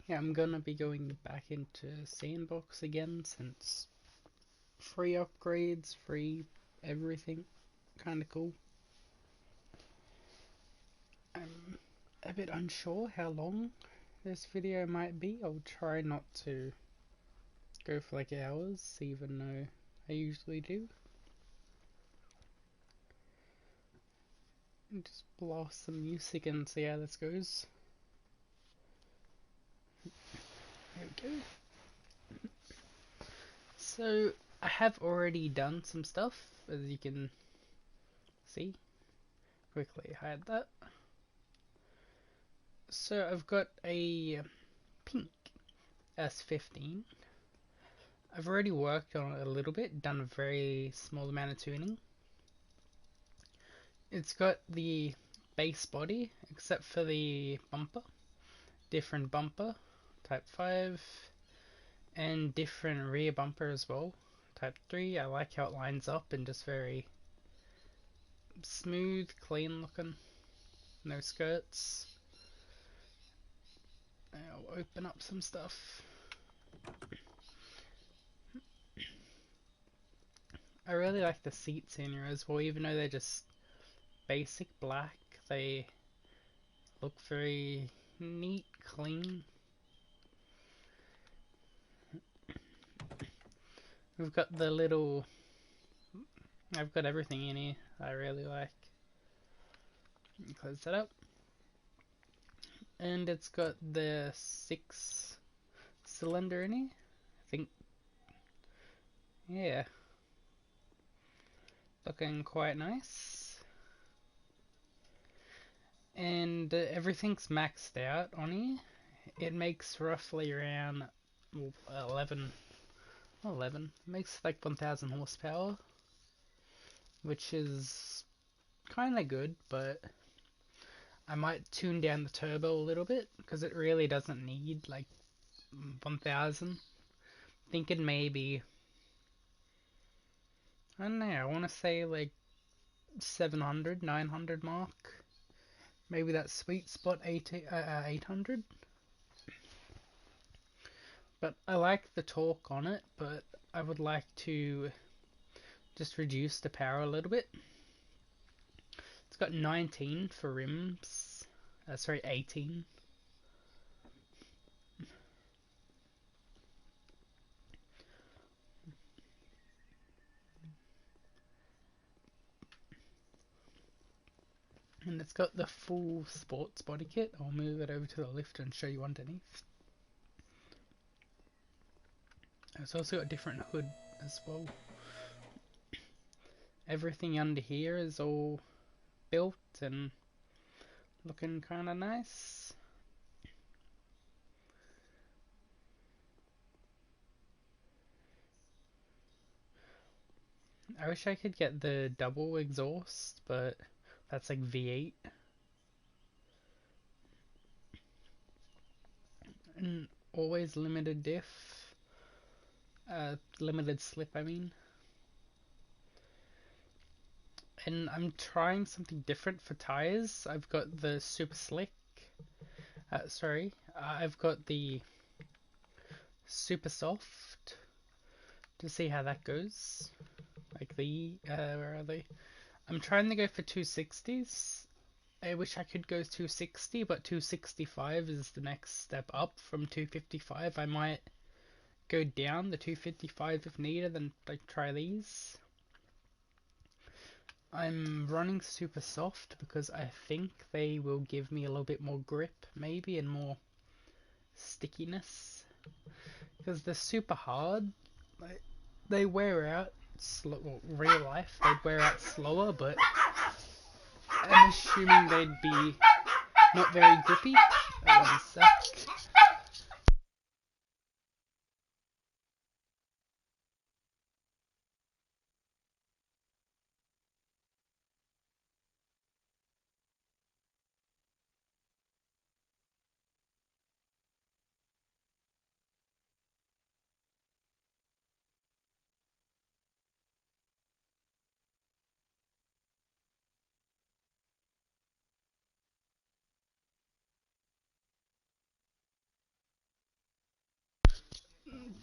Yeah, I'm gonna be going back into Sandbox again since free upgrades, free everything. Kinda cool. I'm a bit unsure how long this video might be. I'll try not to go for like hours, even though I usually do. And just blast some music and see how this goes. There we go. So, I have already done some stuff, as you can see. Quickly hide that. So, I've got a pink s15. I've already worked on it a little bit, done a very small amount of tuning. It's got the base body, except for the bumper. Different bumper, type 5, and different rear bumper as well, type 3. I like how it lines up and just very smooth, clean looking. No skirts. I'll open up some stuff. I really like the seats in here as well, even though they're just basic black. They look very neat, clean. We've got the little... I've got everything in here I really like. Close that up. And it's got the 6-cylinder in here, I think. Yeah. Looking quite nice. And everything's maxed out on here. It makes roughly around 11. It makes like 1000 horsepower, which is kind of good, but I might tune down the turbo a little bit because it really doesn't need like 1000. Thinking maybe, I don't know, I want to say like 700, 900 mark. Maybe that sweet spot 800. But I like the torque on it, but I would like to just reduce the power a little bit. It's got 19 for rims. Sorry, 18. And it's got the full sports body kit. I'll move it over to the lift and show you underneath. It's also got a different hood as well. Everything under here is all built and looking kind of nice. I wish I could get the double exhaust, but that's like V8. And always limited diff. Limited slip, I mean. And I'm trying something different for tires. I've got the super slick. I've got the super soft to see how that goes. Like where are they? I'm trying to go for 260s. I wish I could go 260, but 265 is the next step up from 255. I might go down the 255 if needed and like try these. I'm running super soft because I think they will give me a little bit more grip maybe and more stickiness. Because they're super hard. They wear out slow. Well, real life they'd wear out slower, but I'm assuming they'd be not very grippy. One sec.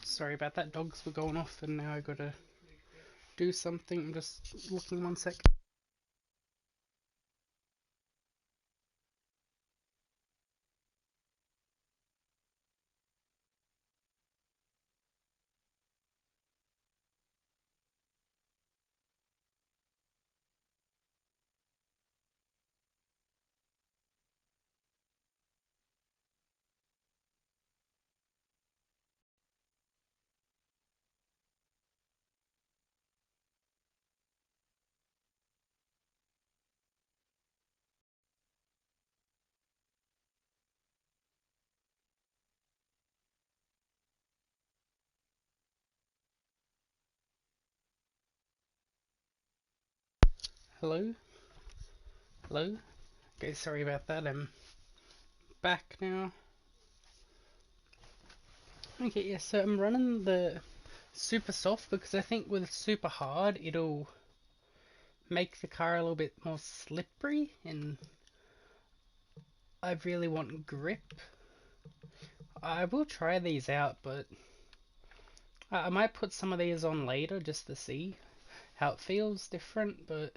Sorry about that, dogs were going off and now I gotta do something. I'm just looking 1 sec. Hello? Hello? Okay, sorry about that, I'm back now. Okay, yeah, so I'm running the super soft because I think with super hard it'll make the car a little bit more slippery, and I really want grip. I will try these out, but I might put some of these on later just to see how it feels different, but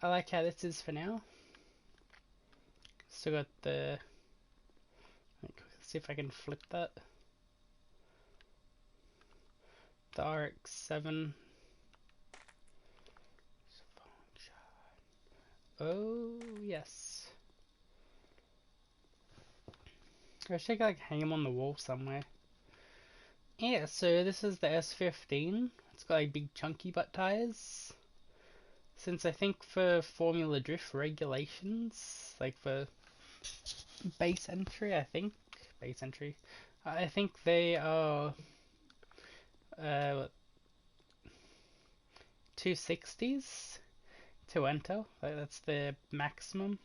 I like how this is for now. Still got the, let's see if I can flip that. The RX-7. Oh, yes. I should like hang them on the wall somewhere. Yeah, so this is the S15. It's got like big chunky butt tires. Since I think for Formula Drift regulations, like for base entry, I think they are 260s to enter. Like that's the maximum,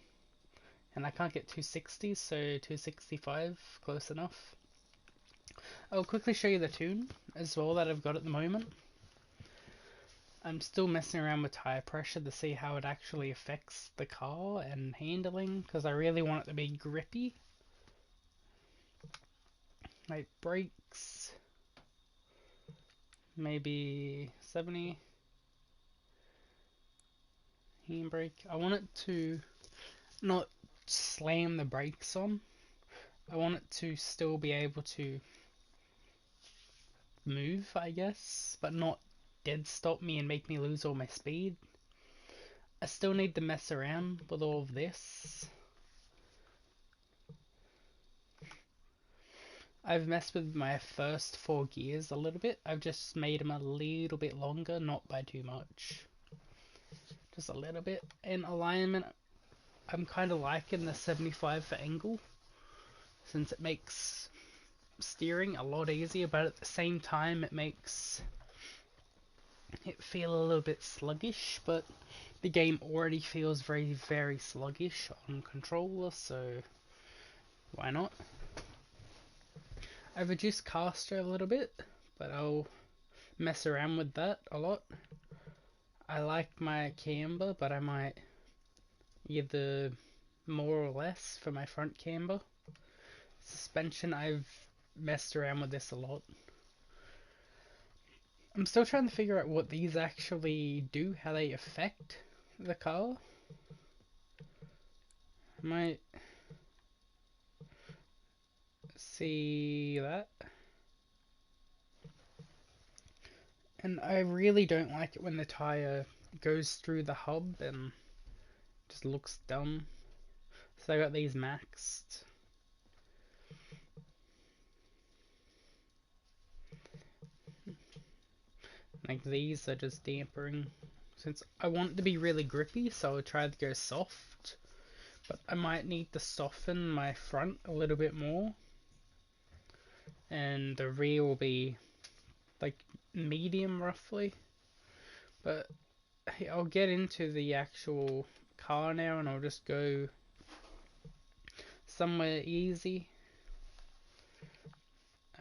and I can't get 260s, so 265 close enough. I'll quickly show you the tune as well that I've got at the moment. I'm still messing around with tire pressure to see how it actually affects the car and handling, because I really want it to be grippy. Like brakes, maybe 70. Handbrake. I want it to not slam the brakes on. I want it to still be able to move, I guess, but not dead stop me and make me lose all my speed. I still need to mess around with all of this. I've messed with my first 4 gears a little bit. I've just made them a little bit longer, not by too much. Just a little bit. In alignment, I'm kind of liking the 75 for angle, since it makes steering a lot easier, but at the same time it makes it feel a little bit sluggish, but the game already feels very, very sluggish on controller, so why not? I've reduced caster a little bit, but I'll mess around with that a lot. I like my camber, but I might either more or less for my front camber. Suspension, I've messed around with this a lot. I'm still trying to figure out what these actually do, how they affect the car. I might see that. And I really don't like it when the tire goes through the hub and just looks dumb. So I got these maxed. Like these are just dampering. Since I want it to be really grippy, so I'll try to go soft. But I might need to soften my front a little bit more. And the rear will be like medium roughly. But I'll get into the actual car now and I'll just go somewhere easy.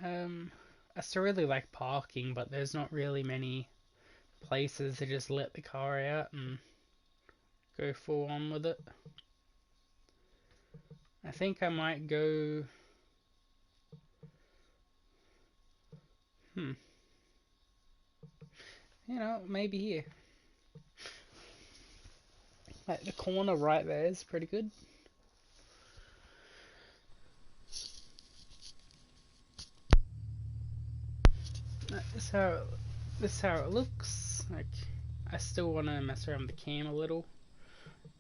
I still really like parking, but there's not really many places to just let the car out and go full on with it. I think I might go You know, maybe here. Like the corner right there is pretty good. This is how it looks. Like, I still want to mess around with the cam a little.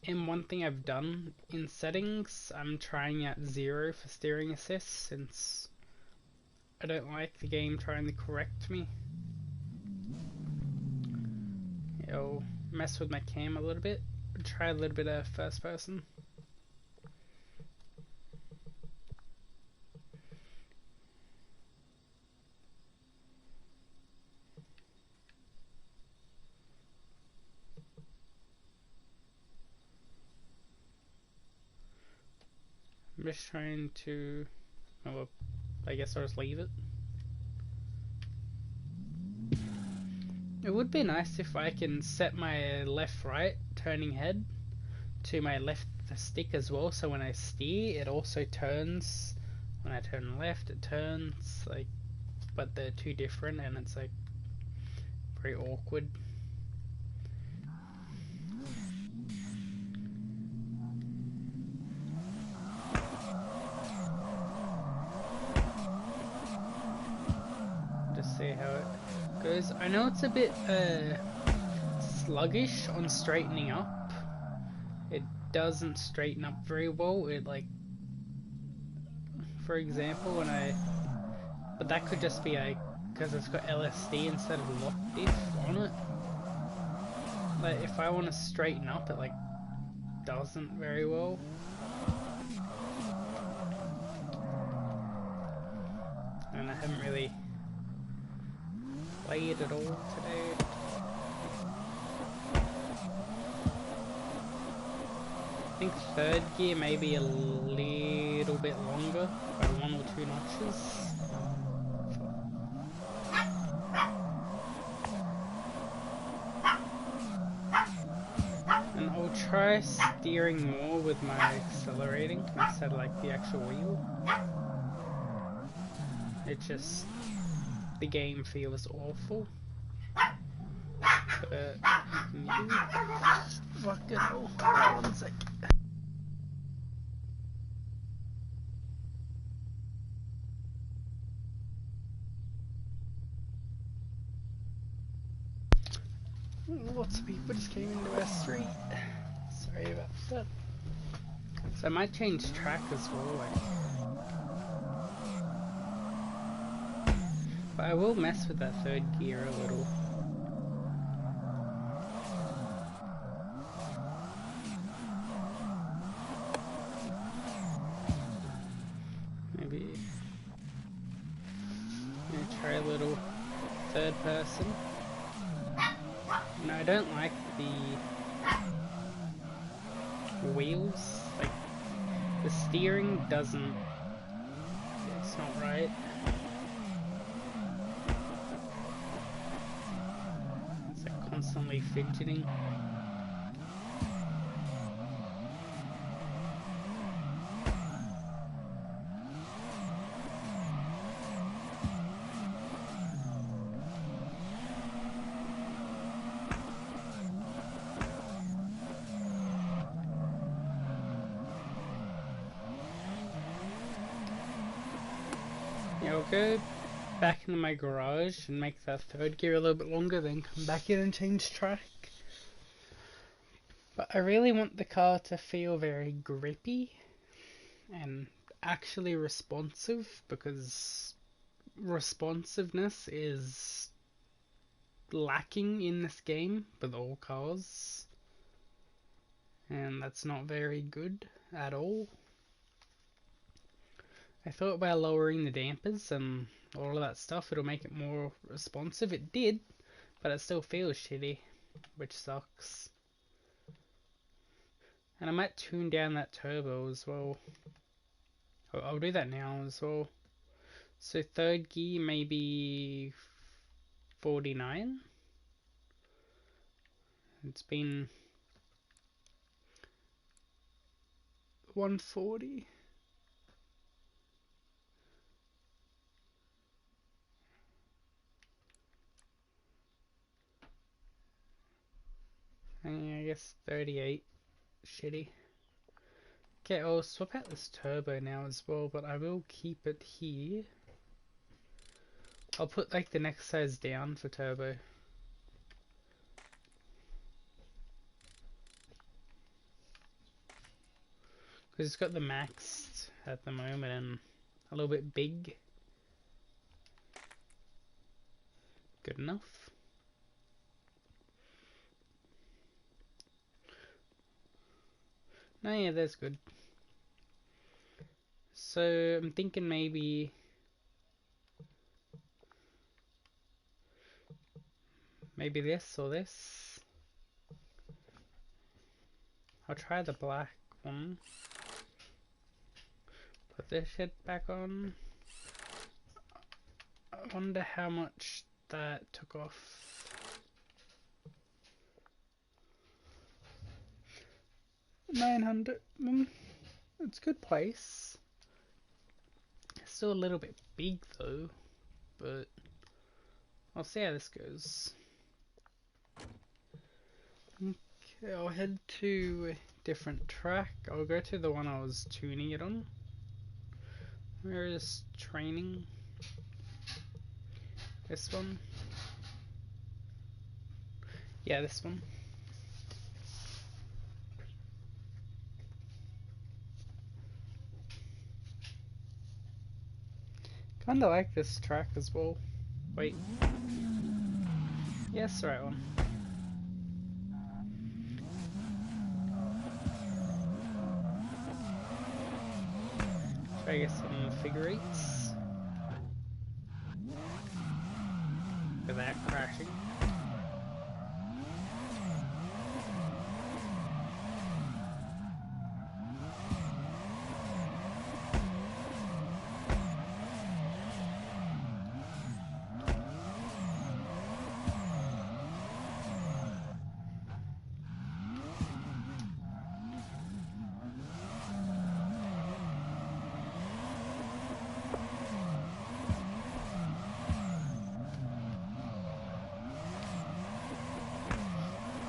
And one thing I've done in settings, I'm trying out 0 for steering assist since I don't like the game trying to correct me. It'll mess with my cam a little bit. Try a little bit of first person. I'm just trying to, well, I guess I'll just leave it. It would be nice if I can set my left-right turning head to my left stick as well, so when I steer it also turns. When I turn left it turns, like, but they're two different and it's like very awkward. Just see how it goes. I know it's a bit sluggish on straightening up. It doesn't straighten up very well. It, like, for example, when I, but that could just be because it's got LSD instead of lock diff on it. Like, if I want to straighten up, it like doesn't very well. And I haven't really played at all today. I think third gear may be a little bit longer by 1 or 2 notches. And I'll try steering more with my accelerating instead of like the actual wheel. It just, the game feels awful. But fucking hell. 1 sec. Lots of people just came into S3. Sorry about that. So I might change track as well, like. But I will mess with that third gear a little. Maybe try a little third person. No, I don't like the wheels. Like, the steering doesn't, it's not right. It's like constantly fidgeting. Yeah, I'll go back into my garage and make that third gear a little bit longer, then come back in and change track. But I really want the car to feel very grippy and actually responsive, because responsiveness is lacking in this game with all cars, and that's not very good at all. I thought by lowering the dampers and all of that stuff it'll make it more responsive. It did, but it still feels shitty, which sucks. And I might tune down that turbo as well. I'll do that now as well. So third gear maybe 49. It's been 140. guess 38. Shitty. Okay, I'll swap out this turbo now as well, but I will keep it here. I'll put like the next size down for turbo. Because it's got the max at the moment and a little bit big. Good enough. No, yeah, that's good. So I'm thinking maybe this or this. I'll try the black one. Put this shit back on. I wonder how much that took off. 900. It's a good place. Still a little bit big though, but I'll see how this goes. Okay, I'll head to a different track. I'll go to the one I was tuning it on. Where is training? This one? Yeah, this one. Kinda like this track as well. Wait. Yes, the right one. Try to get some figure eights without crashing.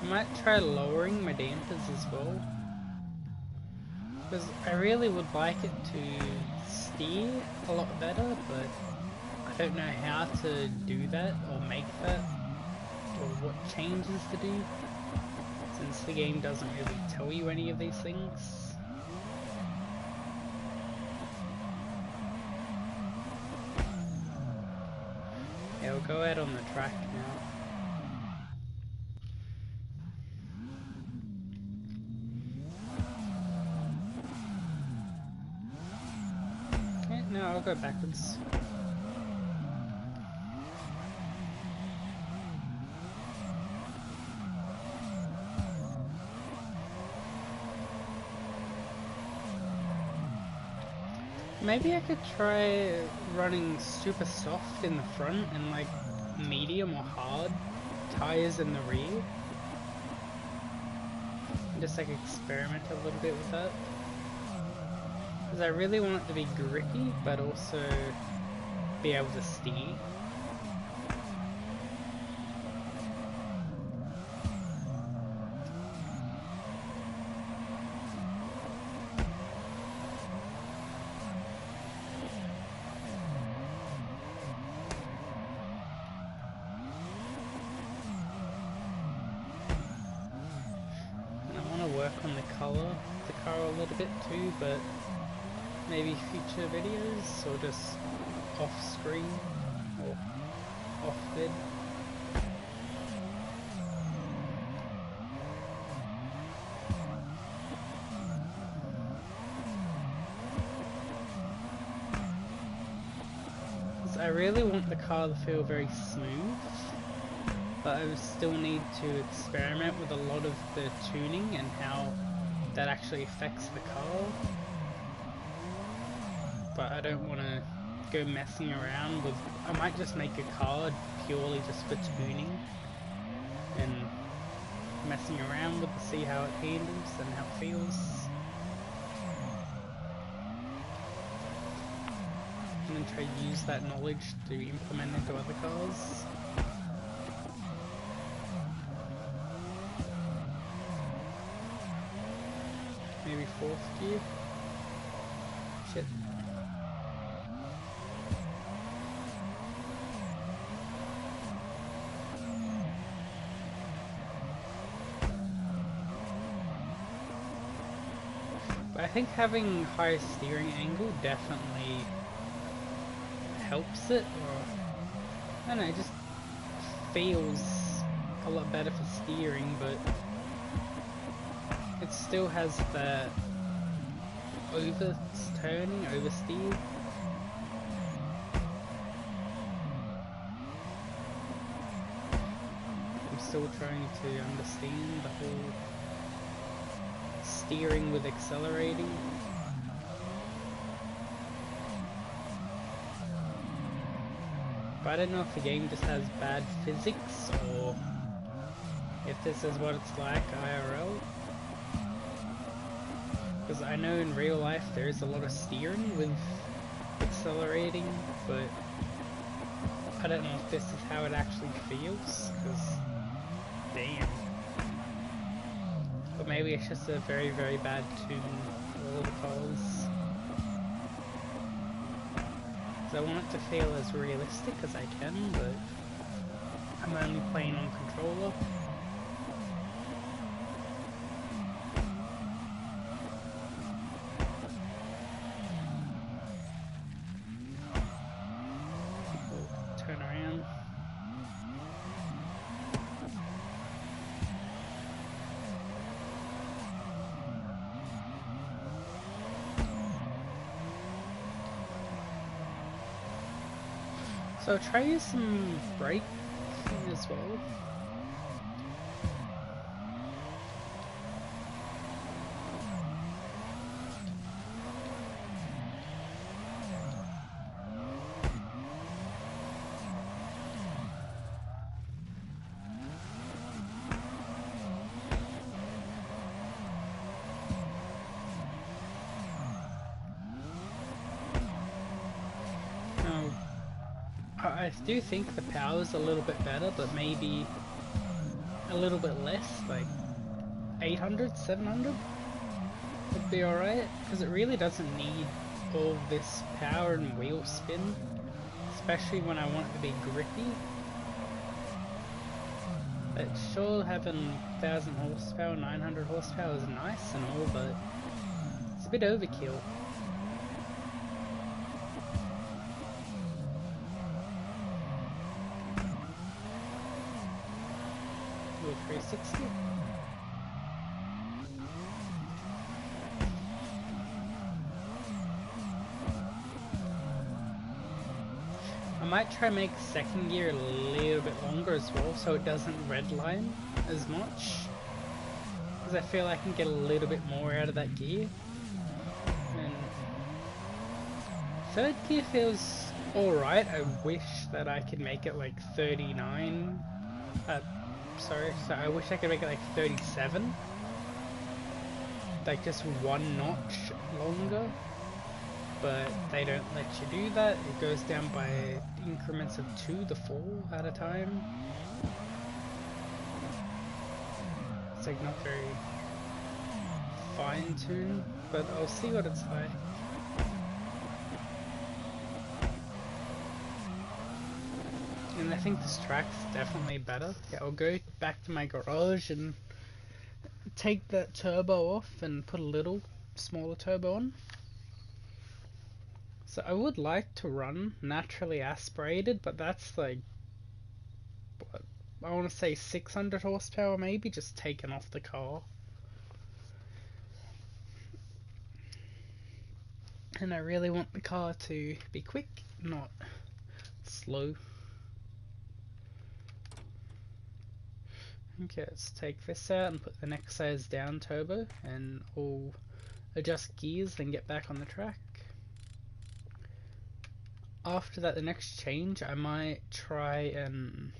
I might try lowering my dampers as well, because I really would like it to steer a lot better, but I don't know how to do that or make that, or what changes to do, since the game doesn't really tell you any of these things. Yeah, we'll go out on the track now. No, I'll go backwards. Maybe I could try running super soft in the front and like medium or hard tires in the rear. Just like experiment a little bit with that. Because I really want it to be grippy, but also be able to steer. And I want to work on the colour of the car a little bit too, but maybe future videos, or just off screen, or off vid. I really want the car to feel very smooth, but I still need to experiment with a lot of the tuning and how that actually affects the car. But I don't want to go messing around with. I might just make a card purely just for tuning and messing around with to see how it handles and how it feels. And then try to use that knowledge to implement into other cars. 4th gear. Shit. But I think having higher steering angle definitely helps it, or I don't know, it just feels a lot better for steering, but it still has that overturning, oversteer. I'm still trying to understand the whole steering with accelerating. But I don't know if the game just has bad physics or if this is what it's like IRL. Because I know in real life there is a lot of steering with accelerating, but I don't know if this is how it actually feels, because damn. But maybe it's just a very, very bad tune for all the cars. So I want it to feel as realistic as I can, but I'm only playing on controller. Turn around. So try some braking as well. I do think the power's a little bit better, but maybe a little bit less, like 800, 700 would be alright, because it really doesn't need all this power and wheel spin, especially when I want it to be grippy. But sure, having 1000 horsepower, 900 horsepower is nice and all, but it's a bit overkill. 360. I might try and make second gear a little bit longer as well, so it doesn't redline as much, because I feel I can get a little bit more out of that gear. And third gear feels alright. I wish that I could make it like 39. Sorry, so I wish I could make it like 37. Like just one notch longer. But they don't let you do that. It goes down by increments of 2 to 4 at a time. It's like not very fine-tuned, but I'll see what it's like. And I think this track's definitely better. Yeah, I'll go back to my garage and take that turbo off and put a little smaller turbo on. So I would like to run naturally aspirated, but that's like, what, I want to say 600 horsepower maybe, just taken off the car. And I really want the car to be quick, not slow. Okay, let's take this out and put the next size down turbo, and I'll adjust gears then get back on the track. After that, the next change, I might try and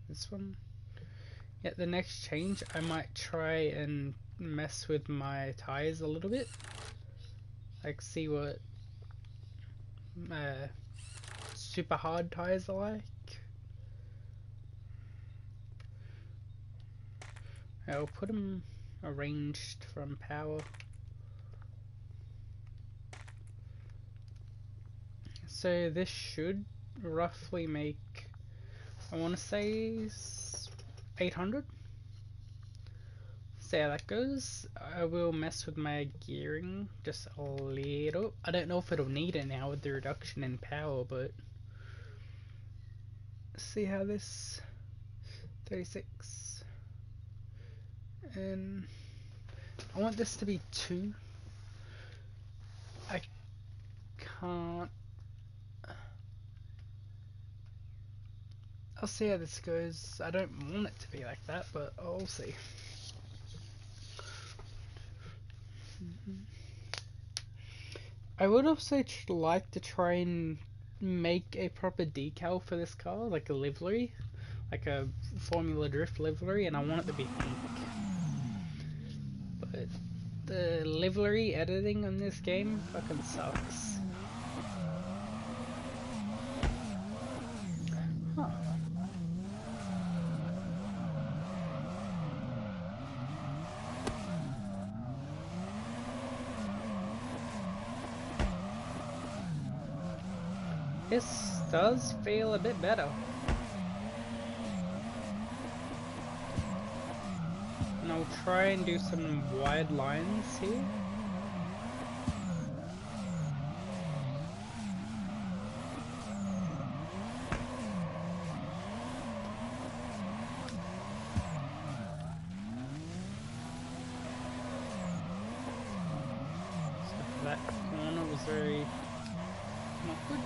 this one. Yeah, the next change, I might try and mess with my tires a little bit. Like see what super hard tires are like. I'll put them arranged from power. So this should roughly make, I want to say 800. See how that goes. I will mess with my gearing just a little. I don't know if it'll need it now with the reduction in power, but see how this 36, and I want this to be 2. I can't. I'll see how this goes. I don't want it to be like that, but I'll see. I would also like to try and make a proper decal for this car, like a livery, like a Formula Drift livery, and I want it to be pink. But the livery editing on this game fucking sucks. Huh. This does feel a bit better. And I'll try and do some wide lines here. So that corner was very not good.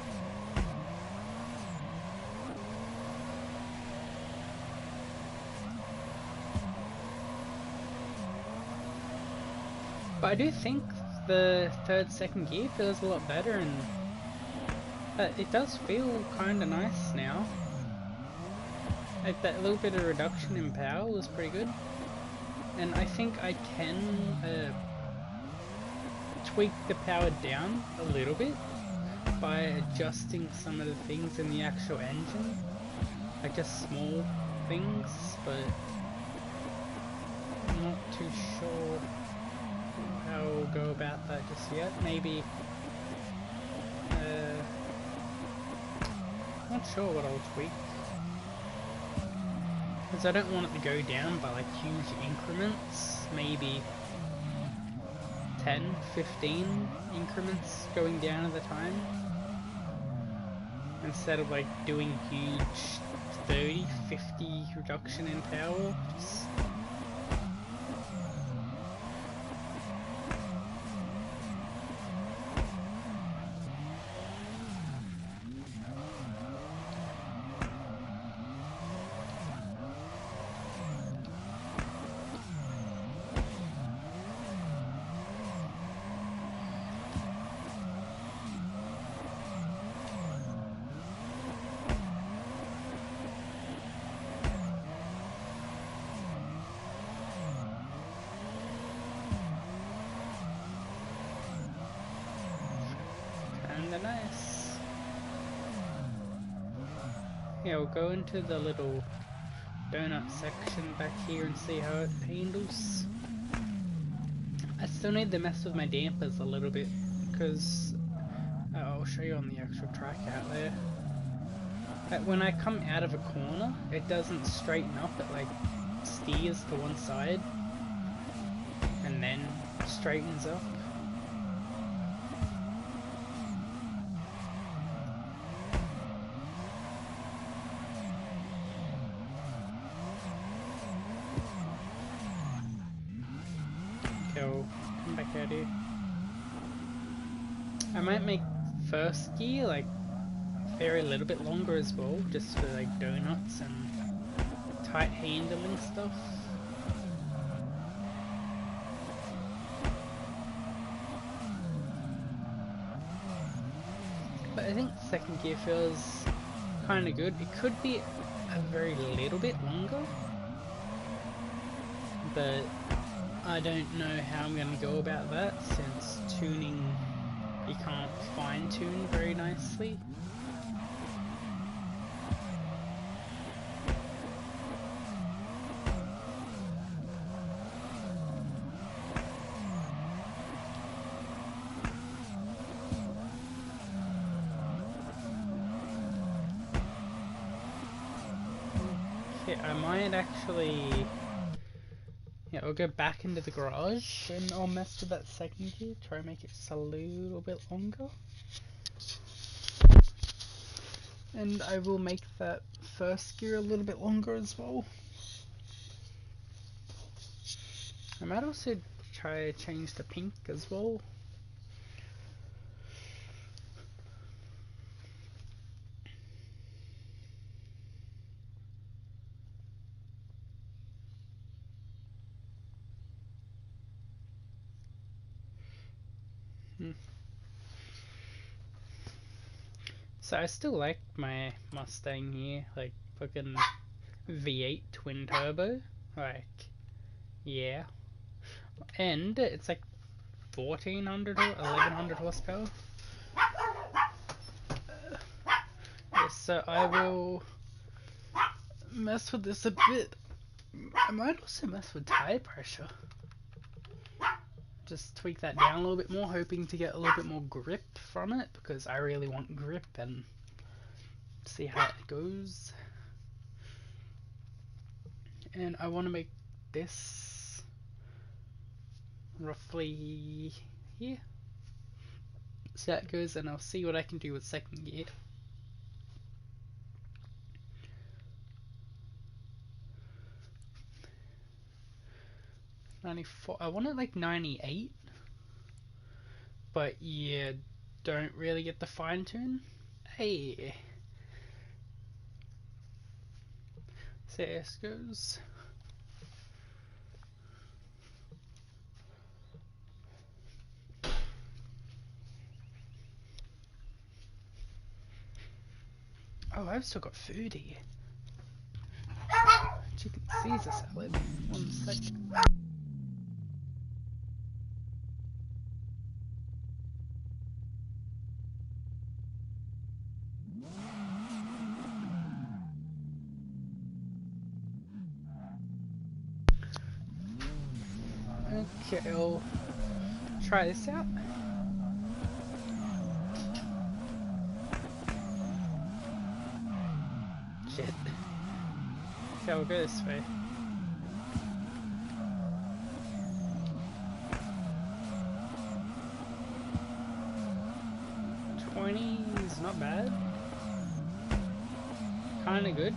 But I do think the second gear feels a lot better, and it does feel kind of nice now. Like that little bit of reduction in power was pretty good, and I think I can tweak the power down a little bit by adjusting some of the things in the actual engine, like just small things, but I'm not too sure how we'll go about that just yet. Maybe not sure what I'll tweak, because I don't want it to go down by like huge increments, maybe 10, 15 increments going down at a time, instead of like doing huge 30, 50 reduction in power. Kinda nice. Yeah, we'll go into the little donut section back here and see how it handles. I still need to mess with my dampers a little bit, because I'll show you on the actual track out there. When I come out of a corner, it doesn't straighten up, it like steers to one side and then straightens up. Come back out here. I might make first gear like very little bit longer as well, just for like donuts and tight handling stuff. But I think second gear feels kind of good. It could be a very little bit longer, but I don't know how I'm going to go about that, since tuning, you can't fine tune very nicely. I might actually... Yeah, I'll go back into the garage and I'll mess with that second gear, try and make it just a little bit longer. And I will make that first gear a little bit longer as well. I might also try to change the pink as well. So I still like my Mustang here, like fucking V8 twin turbo, like, yeah. And it's like 1400 or 1100 horsepower. Yeah, so I will mess with this a bit. I might also mess with tire pressure. Just tweak that down a little bit more, hoping to get a little bit more grip from it, because I really want grip, and see how it goes. And I want to make this roughly here. So that goes, and I'll see what I can do with second gear. I want it like 98, but yeah, don't really get the fine tune. Hey, so this goes. Oh, I've still got food here. Chicken Caesar salad. One sec. Okay, I'll try this out. Shit. Okay, I'll go this way. Is not bad. Kinda good.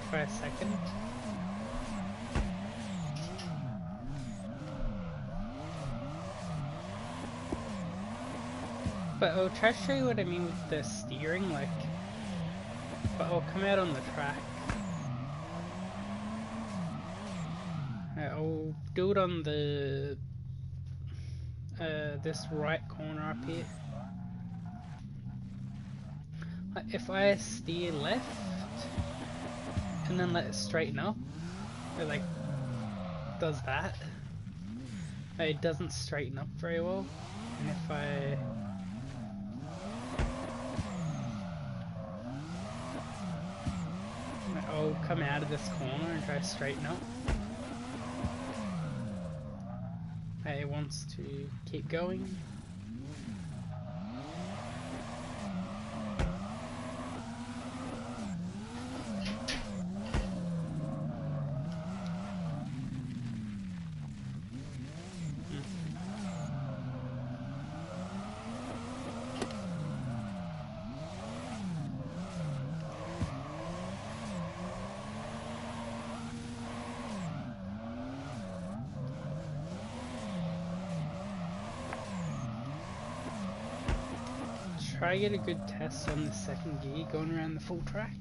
Try a second. But I'll try to show you what I mean with the steering, like, but I'll come out on the track. I'll do it on the this right corner up here. Like, if I steer left and then let it straighten up, it like does that. It doesn't straighten up very well. And if I'll come out of this corner and try to straighten up. It wants to keep going. Try to get a good test on the second gear going around the full track.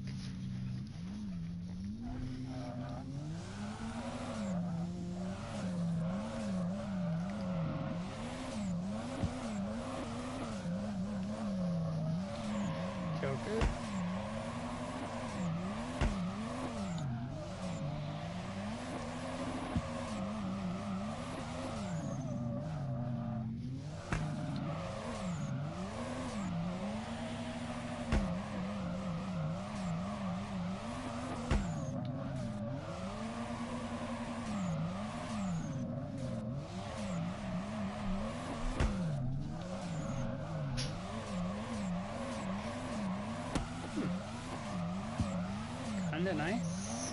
Go good. Kinda nice.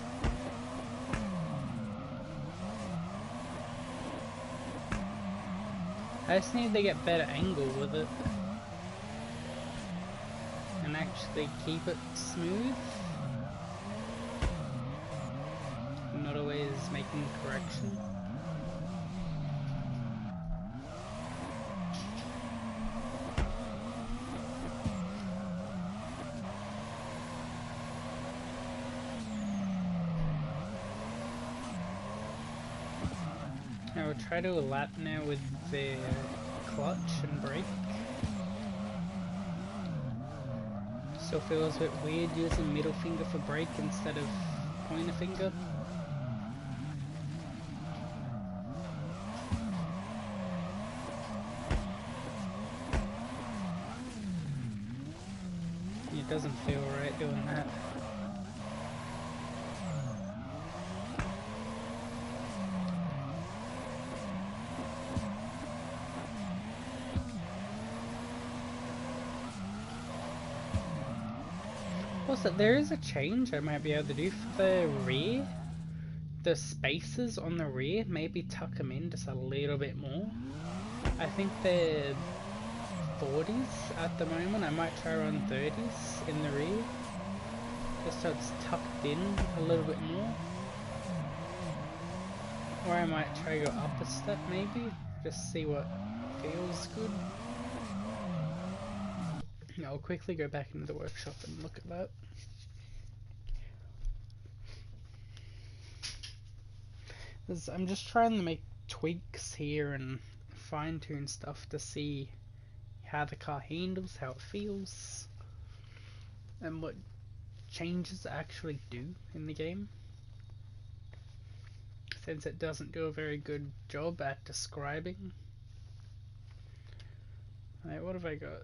I just need to get better angle with it and actually keep it smooth. Not always making correction. I will try to do a lap now with the clutch and brake. Still feels a bit weird using middle finger for brake instead of pointer finger. It doesn't feel right doing that. Also, there is a change I might be able to do for the rear. The spaces on the rear, maybe tuck them in just a little bit more. I think they're 40s at the moment. I might try run 30s in the rear, just so it's tucked in a little bit more. Or I might try go up a step maybe, just see what feels good. I'll quickly go back into the workshop and look at that. I'm just trying to make tweaks here and fine tune stuff to see how the car handles, how it feels, and what changes actually do in the game, since it doesn't do a very good job at describing. Alright, what have I got?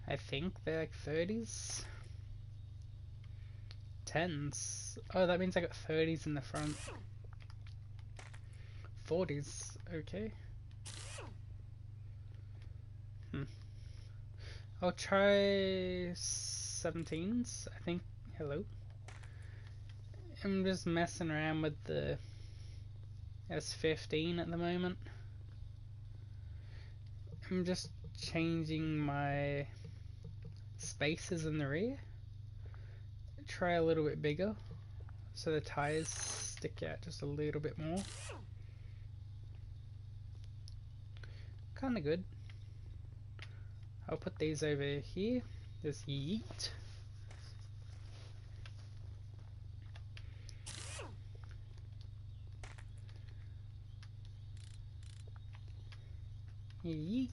I think they're like 30s? 10s? Oh, that means I got 30s in the front. 40s, okay. I'll try 17s, I think. Hello. I'm just messing around with the s15 at the moment. I'm just changing my spaces in the rear. Try a little bit bigger so the tires stick out just a little bit more. Kinda good. I'll put these over here. Just yeet. Yeet.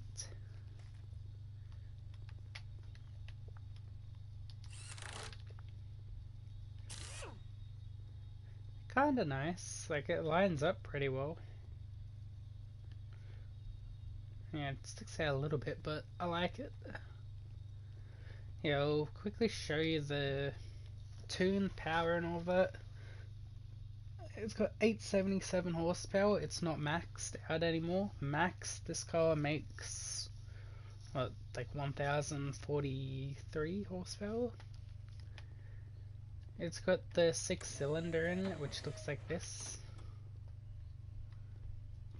Kinda nice, like it lines up pretty well. Yeah, it sticks out a little bit, but I like it. Yeah, I'll quickly show you the tune, power and all that. It's got 877 horsepower, it's not maxed out anymore. Max, this car makes, what, like 1043 horsepower? It's got the 6-cylinder in it, which looks like this.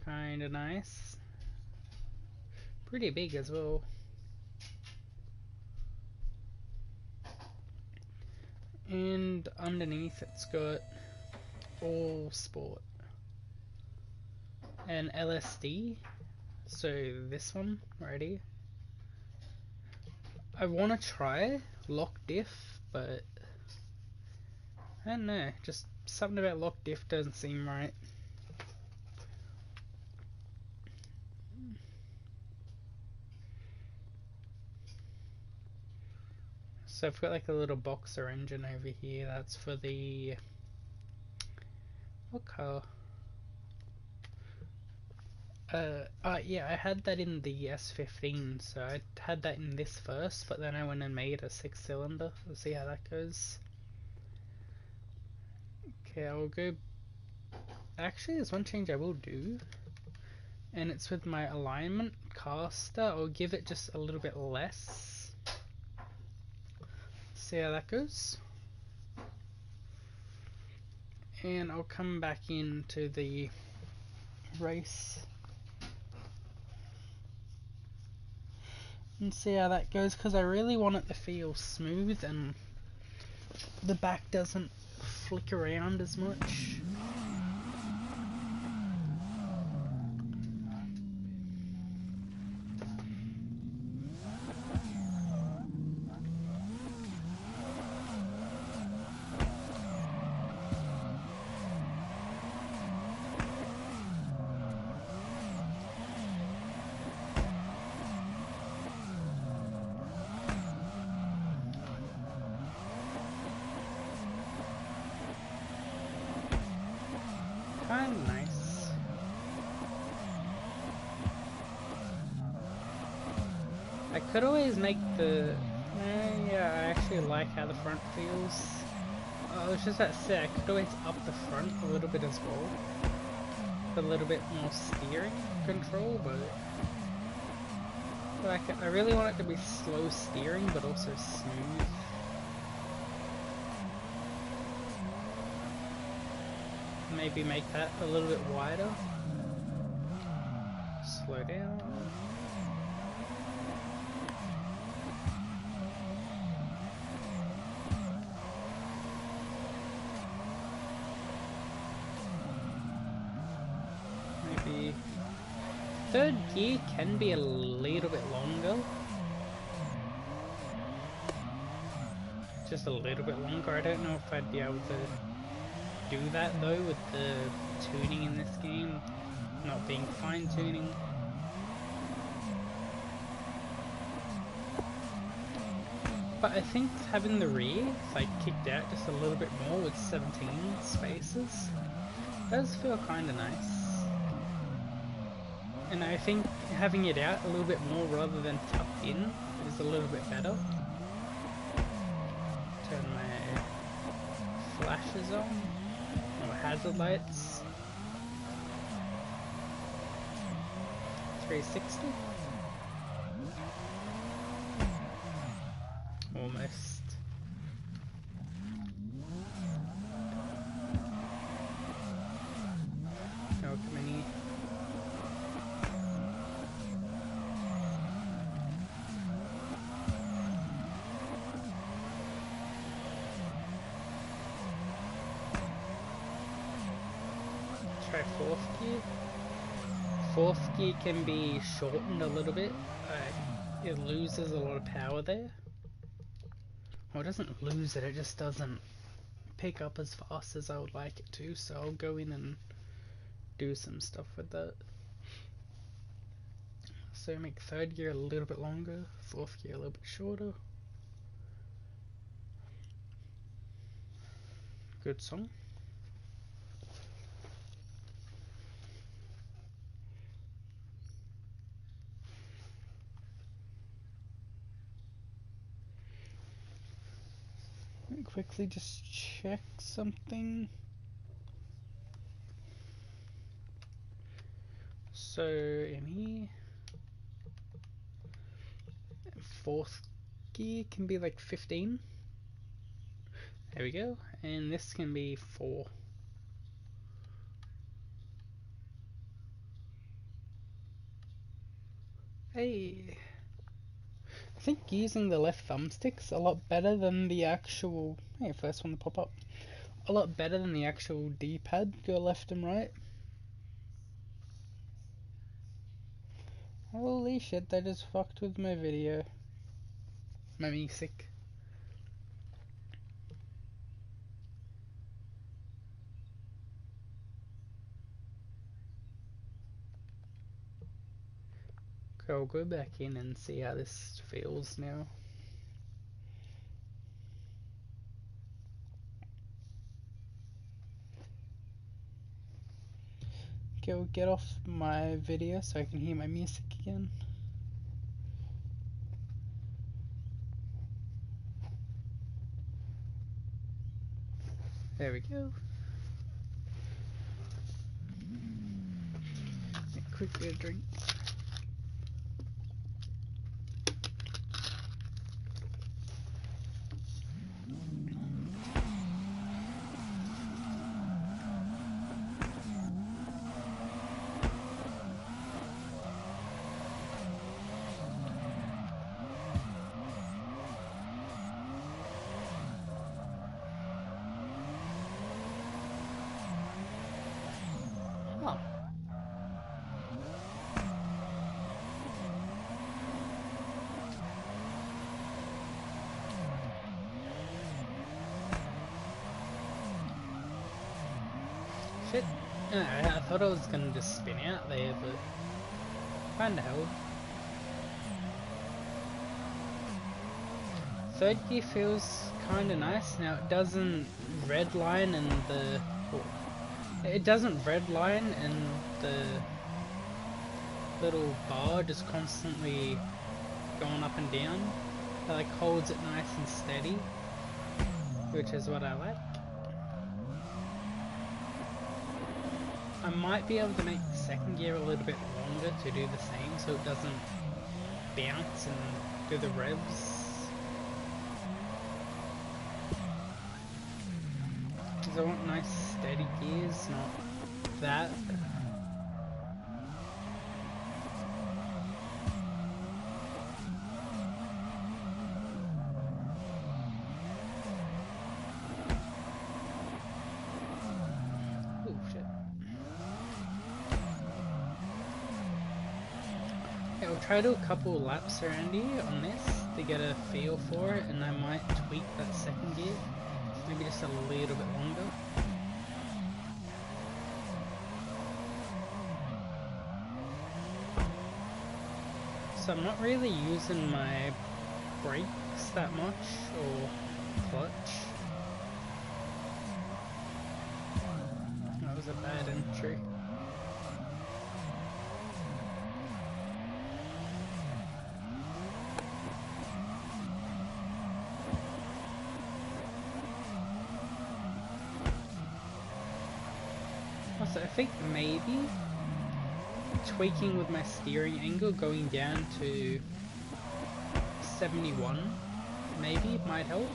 Kinda nice. Pretty big as well. And underneath it's got all sport and LSD. So this one right here. I want to try lock diff, but I don't know, just something about lock diff doesn't seem right. So I've got like a little boxer engine over here, that's for the, what car? Yeah, I had that in the S15, so I had that in this first, but then I went and made a 6-cylinder. We'll see how that goes. Okay, I'll go. Actually, there's one change I will do, and it's with my alignment caster. I'll give it just a little bit less. see how that goes. And I'll come back into the race and see how that goes, because I really want it to feel smooth and the back doesn't flick around as much. Kinda nice. I could always make the... yeah, I actually like how the front feels. I was just about to say, I could always up the front a little bit as well. A little bit more steering control, but... like, I really want it to be slow steering, but also smooth. Maybe make that a little bit wider. Slow down. Maybe third gear can be a little bit longer. Just a little bit longer. I don't know if I'd be able to do that though with the tuning in this game not being fine tuning. But I think having the rear like kicked out just a little bit more with 17 spaces does feel kinda nice. And I think having it out a little bit more rather than tucked in is a little bit better. Turn my flashes on. Hazard lights. 360. Almost. No mini. Try fourth gear. Fourth gear can be shortened a little bit. It loses a lot of power there. Well, it doesn't lose it, it just doesn't pick up as fast as I would like it to, so I'll go in and do some stuff with that. So make third gear a little bit longer, fourth gear a little bit shorter. Good song. Let me quickly just check something. So in here, fourth gear can be like 15. There we go. And this can be 4. Hey, I think using the left thumbstick's a lot better than the actual, hey, first one to pop up, a lot better than the actual D-pad, go left and right. Holy shit, that just fucked with my video. My music. Okay, I'll go back in and see how this feels now. Okay, I'll get off my video so I can hear my music again. There we go. Quickly a drink. I thought I was gonna just spin out there, but kinda held. Third gear feels kinda nice. Now it doesn't redline in the... Oh, it doesn't redline in the little bar just constantly going up and down. It like holds it nice and steady, which is what I like. I might be able to make the second gear a little bit longer to do the same so it doesn't bounce and do the revs. Because I want nice steady gears, not that. Oh shit. Yeah, I'll try to do a couple laps around here on this to get a feel for it, and I might tweak that second gear. Maybe just a little bit longer. So I'm not really using my brakes that much, or clutch. That was a bad entry. Also, I think maybe tweaking with my steering angle, going down to 71, maybe it might help.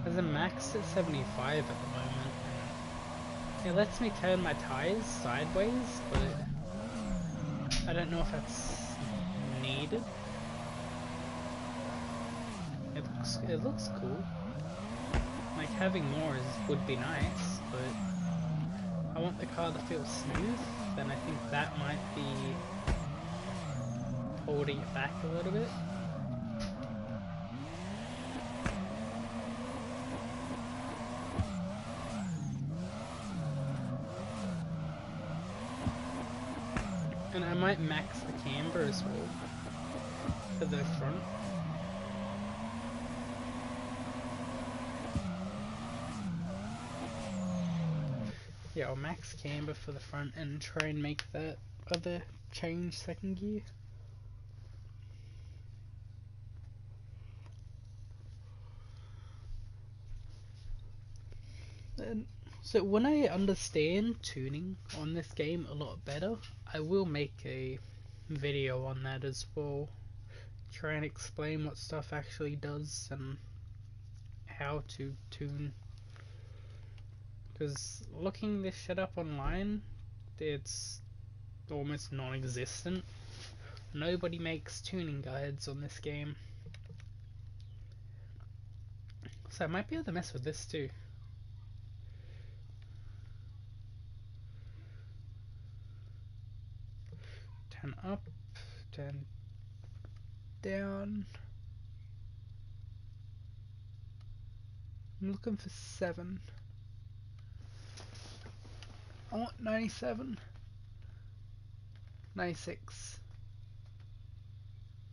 Because I'm maxed at 75 at the moment. It lets me turn my tires sideways, but I don't know if that's needed. It looks cool. Like having more would be nice, but I want the car to feel smooth, then I think that might be holding it back a little bit. And I might max the camber as well for the front. Yeah, I'll max camber for the front and try and make that other change second gear. And so when I understand tuning on this game a lot better, I will make a video on that as well. Try and explain what stuff actually does and how to tune. Because looking this shit up online, it's almost non-existent. Nobody makes tuning guides on this game. So I might be able to mess with this too. Turn up, turn down. I'm looking for 7. I want 97. 96.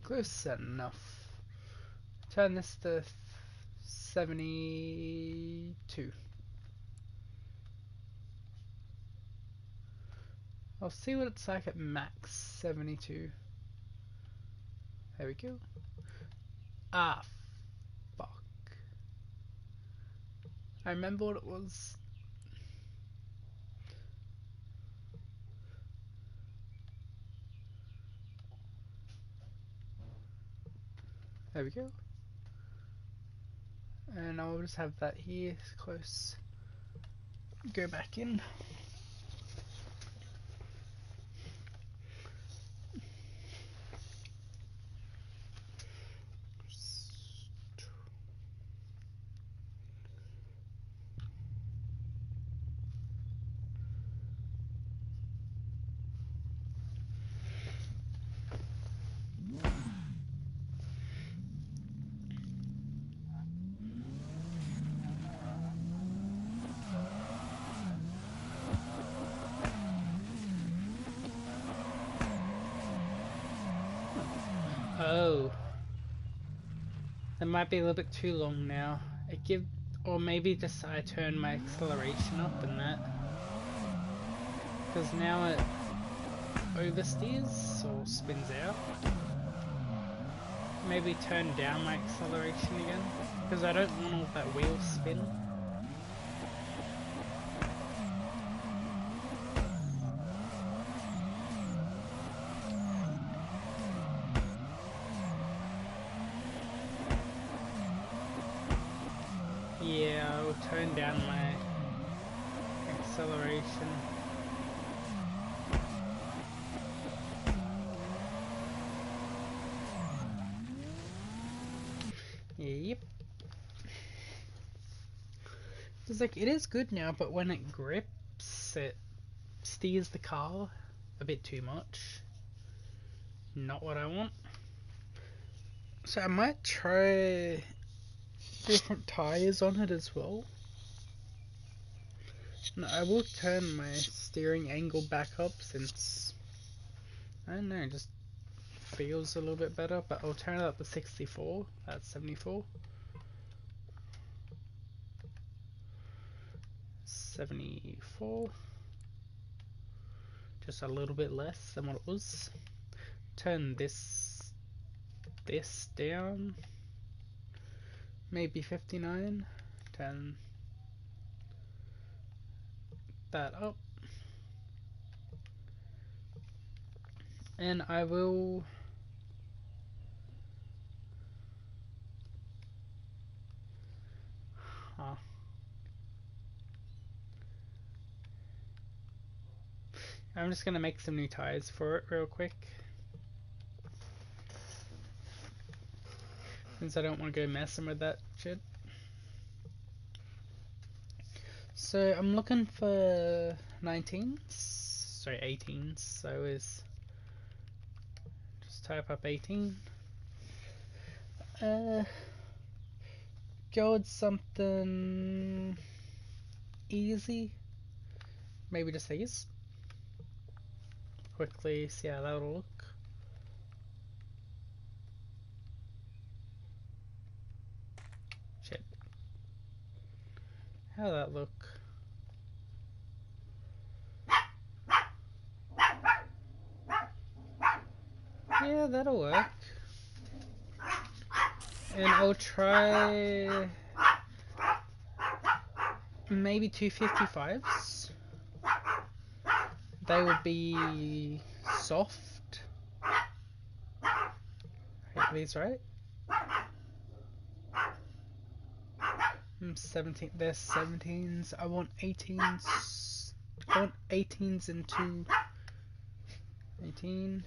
Close enough. Turn this to 72. I'll see what it's like at max 72. There we go. Ah, fuck. I remember what it was. There we go. And I'll just have that here close. Go back in. Oh, that might be a little bit too long now. Or maybe just I turn my acceleration up and that, because now it oversteers or spins out. Maybe turn down my acceleration again, because I don't want all that wheel spin. Yeah, I'll turn down my acceleration. Yep. It's like, it is good now, but when it grips, it steers the car a bit too much. Not what I want. So I might try different tires on it as well. No, I will turn my steering angle back up since, I don't know, it just feels a little bit better, but I'll turn it up to 64, that's 74. 74. Just a little bit less than what it was. Turn this down. Maybe 59. Turn that up. And I will I'm just gonna make some new tires for it real quick, since I don't want to go messing with that shit. So I'm looking for 19s, sorry 18s, so is just type up 18. Go with something easy, maybe just these. Quickly see how that'll look. Shit. How'll that look? Yeah, that'll work. And I'll try maybe 255s. They would be soft. Are these right? 17. There's 17s. I want 18s. I want 18s and 2. 18.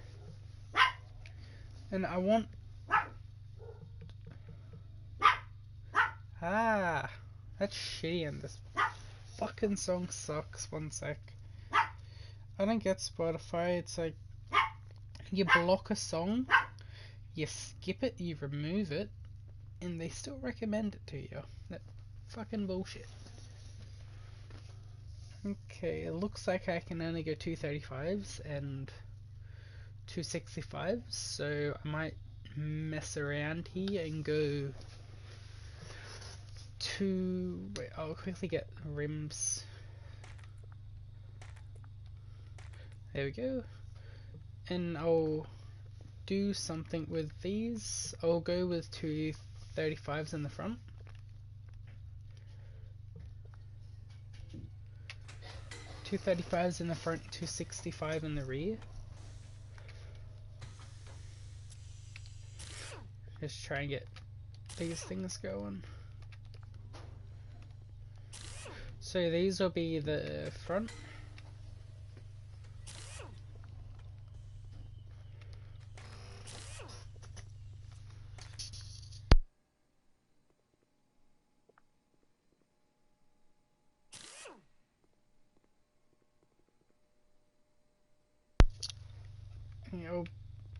And I want. That's shitty, and this fucking song sucks. One sec. I don't get Spotify. It's like you block a song, you skip it, you remove it, and they still recommend it to you. That fucking bullshit. Okay, it looks like I can only go 235s and 265s, so I might mess around here and go to. Wait, I'll quickly get rims. There we go. And I'll do something with these. I'll go with 235s in the front. Two 35s in the front, 265 in the rear. Just try and get these things going. So these will be the front.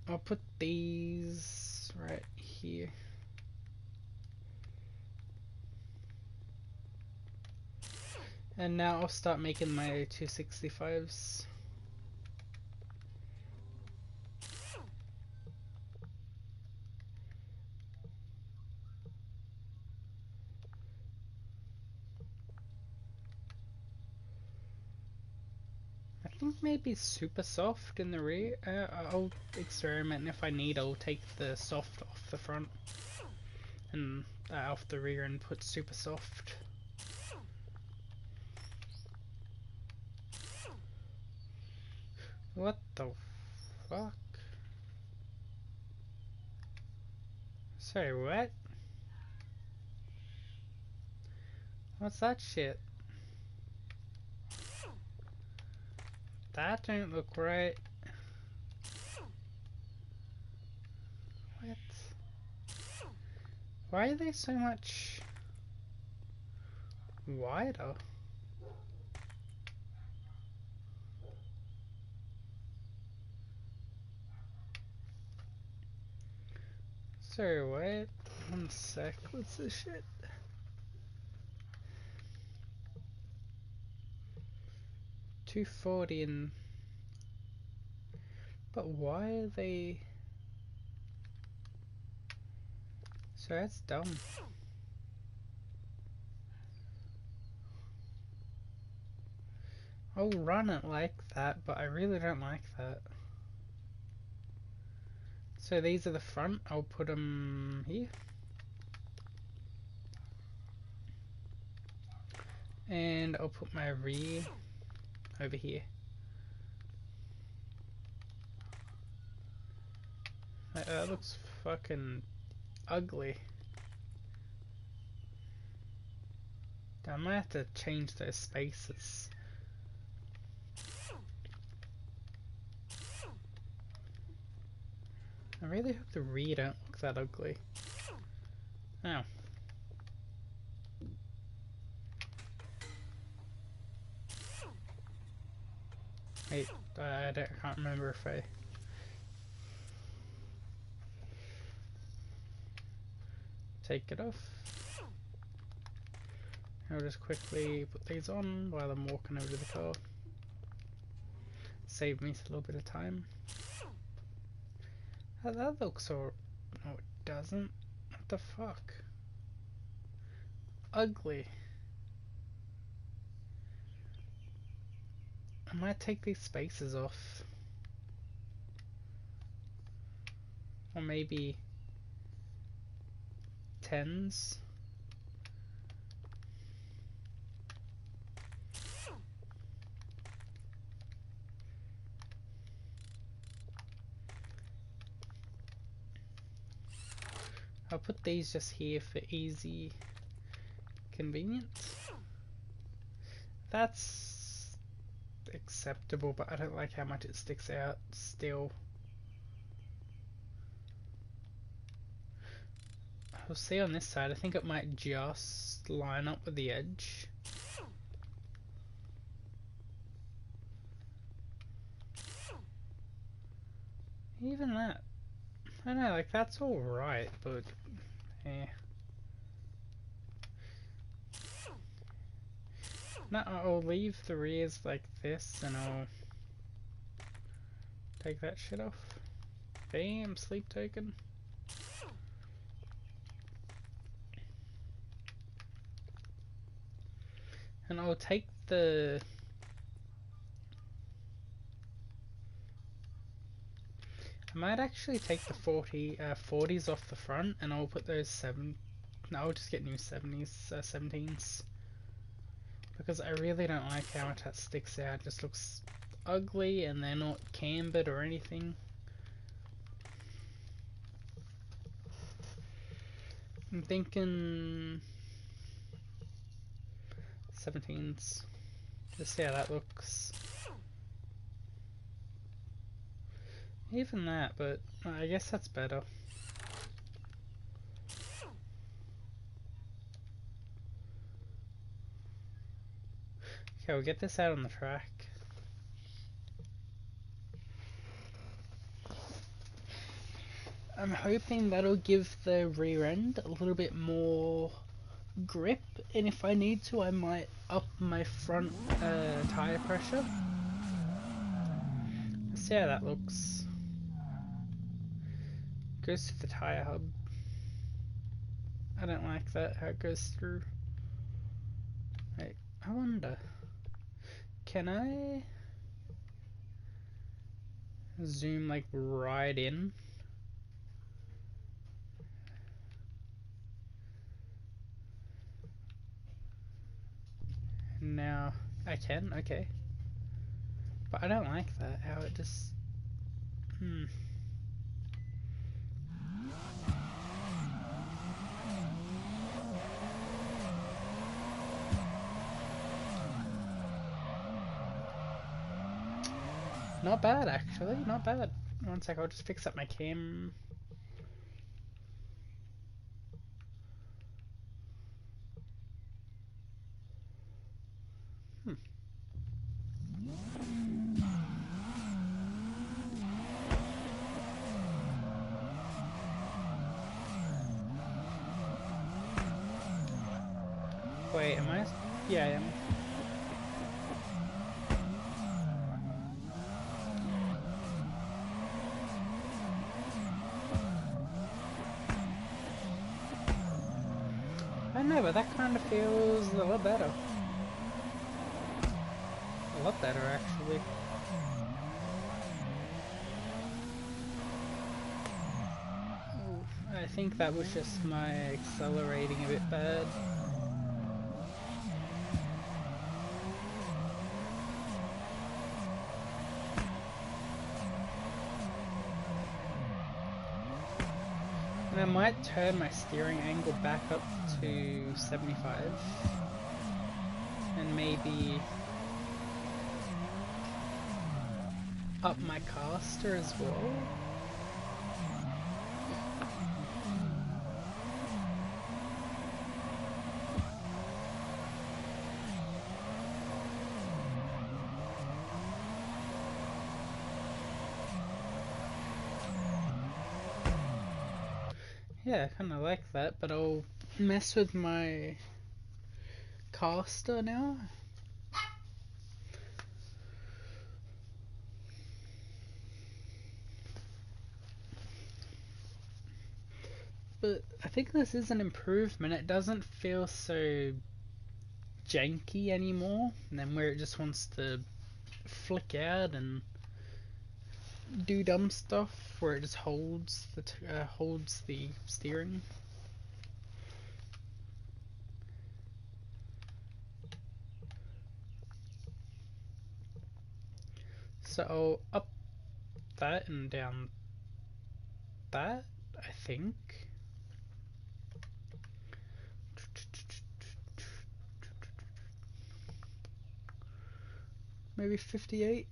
I'll put these right here. And now I'll start making my 265s. think maybe super soft in the rear. I'll experiment, and if I need, I'll take the soft off the front and off the rear and put super soft. What the fuck? Sorry, what? What's that shit? That don't look right. What? Why are they so much wider? Sorry, what? One sec, what's this shit? $240 and... But why are they... So that's dumb. I'll run it like that, but I really don't like that. So these are the front, I'll put them here. And I'll put my rear over here. That looks fucking ugly. I might have to change those spaces. I really hope the rear don't look that ugly. Oh. Wait, I can't remember if I... Take it off. I'll just quickly put these on while I'm walking over to the car. Save me a little bit of time. That looks all... No, it doesn't. What the fuck? Ugly. I might take these spaces off. Or maybe... 10s. I'll put these just here for easy convenience. That's acceptable, but I don't like how much it sticks out still. We'll see on this side. I think it might just line up with the edge. Even that. I don't know, like that's alright, but eh. No, I'll leave the rears like this and I'll take that shit off. Bam, sleep token. And I'll take the... I might actually take the 40s off the front and I'll put those no, I'll just get new 17s. Because I really don't like how much that sticks out. It just looks ugly and they're not cambered or anything. I'm thinking 17s. Just see how that looks. Even that, but I guess that's better. Okay, we'll get this out on the track. I'm hoping that'll give the rear end a little bit more grip, and if I need to I might up my front tire pressure. Let's see how that looks. Goes to the tire hub. I don't like that, how it goes through. Wait, I wonder, can I zoom like right in. Now I can, okay. But I don't like that, how it just... Not bad, actually, not bad. One sec, I'll just fix up my cam. Wait, am I? Yeah, I am. I don't know, but that kind of feels a lot better. A lot better, actually. I think that was just my accelerating a bit bad. And I might turn my steering angle back up to 75 and maybe up my caster as well. Yeah, I kind of like that, but I'll mess with my caster now. But I think this is an improvement. It doesn't feel so janky anymore, and then where it just wants to flick out and do dumb stuff, where it just holds the steering. So I'll up that and down that, I think. Maybe 58.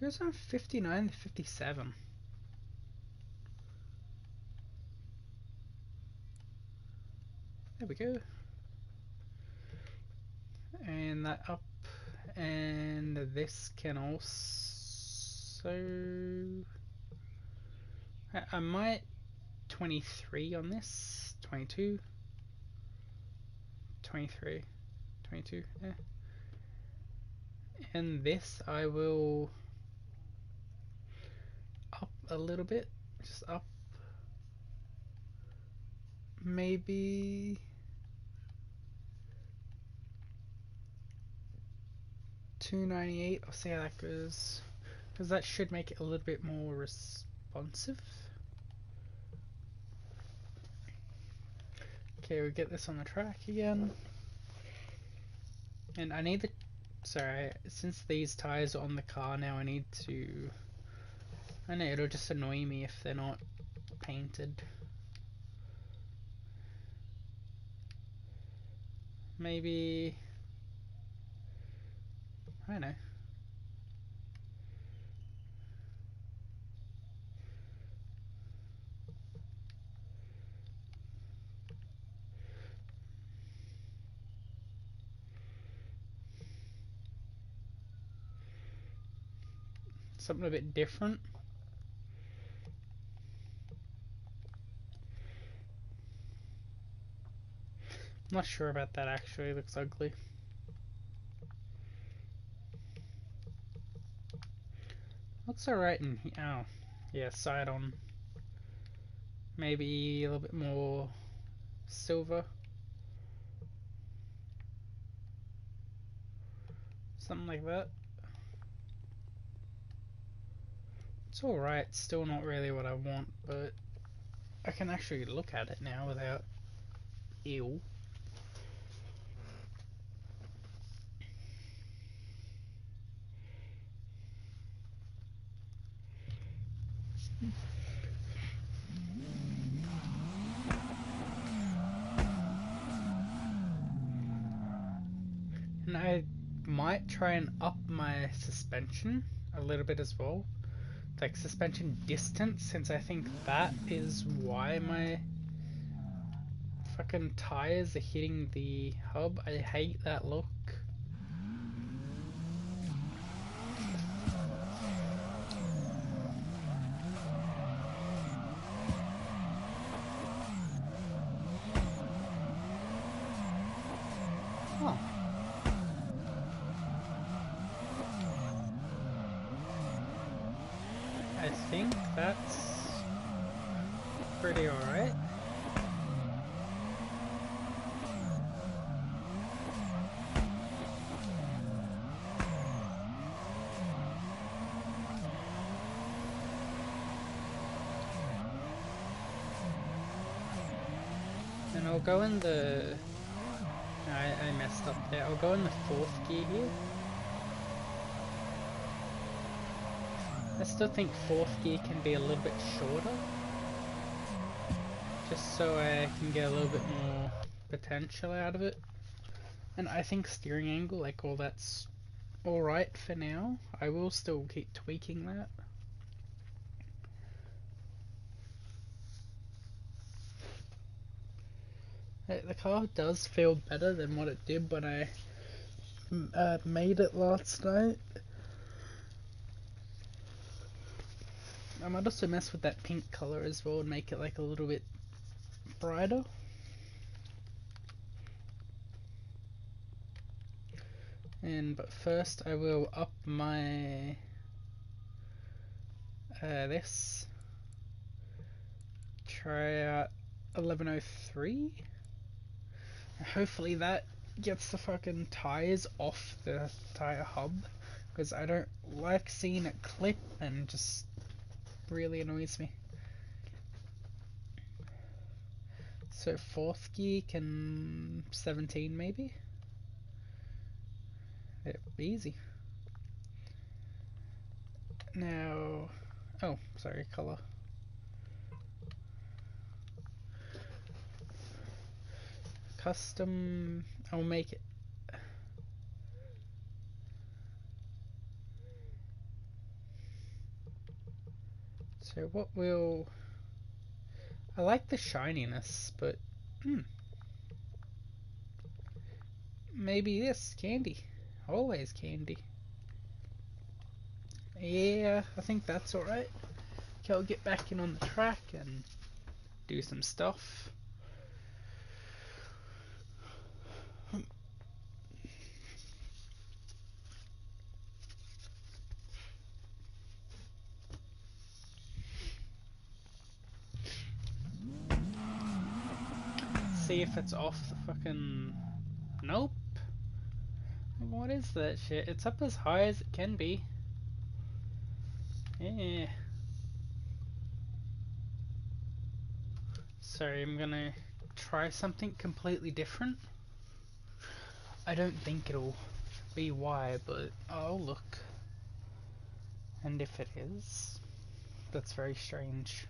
It goes on 59 to 57. There we go. And that up, and this can also... I might 23 on this, 22, 23, 22, yeah. And this I will up a little bit, just up, maybe 298. I'll see how that goes, because that should make it a little bit more responsive. Okay, we get this on the track again. And I need the... Sorry, since these tires are on the car now, I need to... I know, it'll just annoy me if they're not painted. Maybe... I don't know. Something a bit different. I'm not sure about that actually, it looks ugly. Looks alright in here. Oh, yeah, side on. Maybe a little bit more silver. Something like that. It's alright, still not really what I want, but I can actually look at it now without ew. And I might try and up my suspension a little bit as well. Like suspension distance, since I think that is why my fucking tires are hitting the hub. I hate that look. Oh. I think that's pretty alright. And I'll go in the... I messed up there. I'll go in the fourth gear here. I still think fourth gear can be a little bit shorter. Just so I can get a little bit more potential out of it. And I think steering angle, like all that's alright for now. I will still keep tweaking that. The car does feel better than what it did when I made it last night. I might also mess with that pink color as well and make it like a little bit brighter. But first I will up my this. Try out 1103. Hopefully that gets the fucking tires off the tire hub, because I don't like seeing it clip and just really annoys me. So fourth gear can 17 maybe? Yep, easy. Now, oh, sorry, color. Custom, I'll make it. So what will, I like the shininess, but maybe this, candy. Always candy. Yeah, I think that's alright. Okay, I'll get back in on the track and do some stuff. See if it's off the fucking... Nope. What is that shit? It's up as high as it can be. Yeah. Sorry, I'm gonna try something completely different. I don't think it'll be why, but I'll look. And if it is, that's very strange.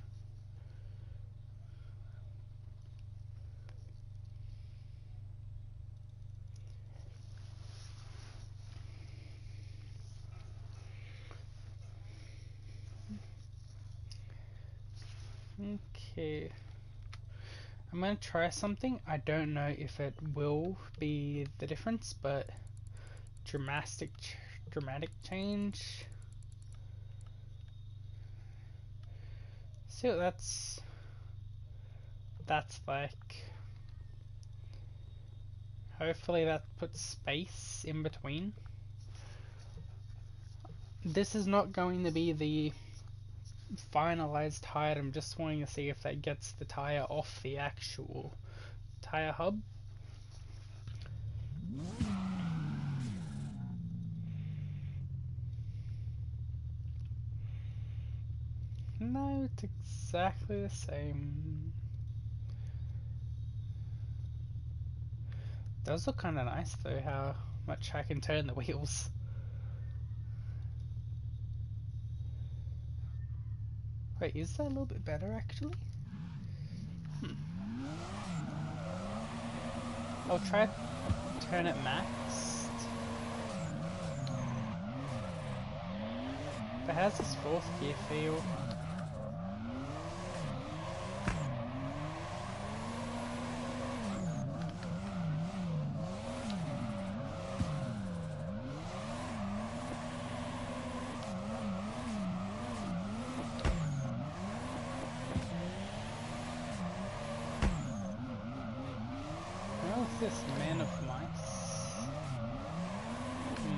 Okay. I'm gonna try something. I don't know if it will be the difference, but dramatic change. See what that's like. Hopefully that puts space in between. This is not going to be the finalized tire. I'm just wanting to see if that gets the tire off the actual tire hub. No, it's exactly the same. Does look kind of nice though, how much I can turn the wheels. Wait, is that a little bit better actually? I'll try turn it maxed. But how's this fourth gear feel? What's this? Man of mice?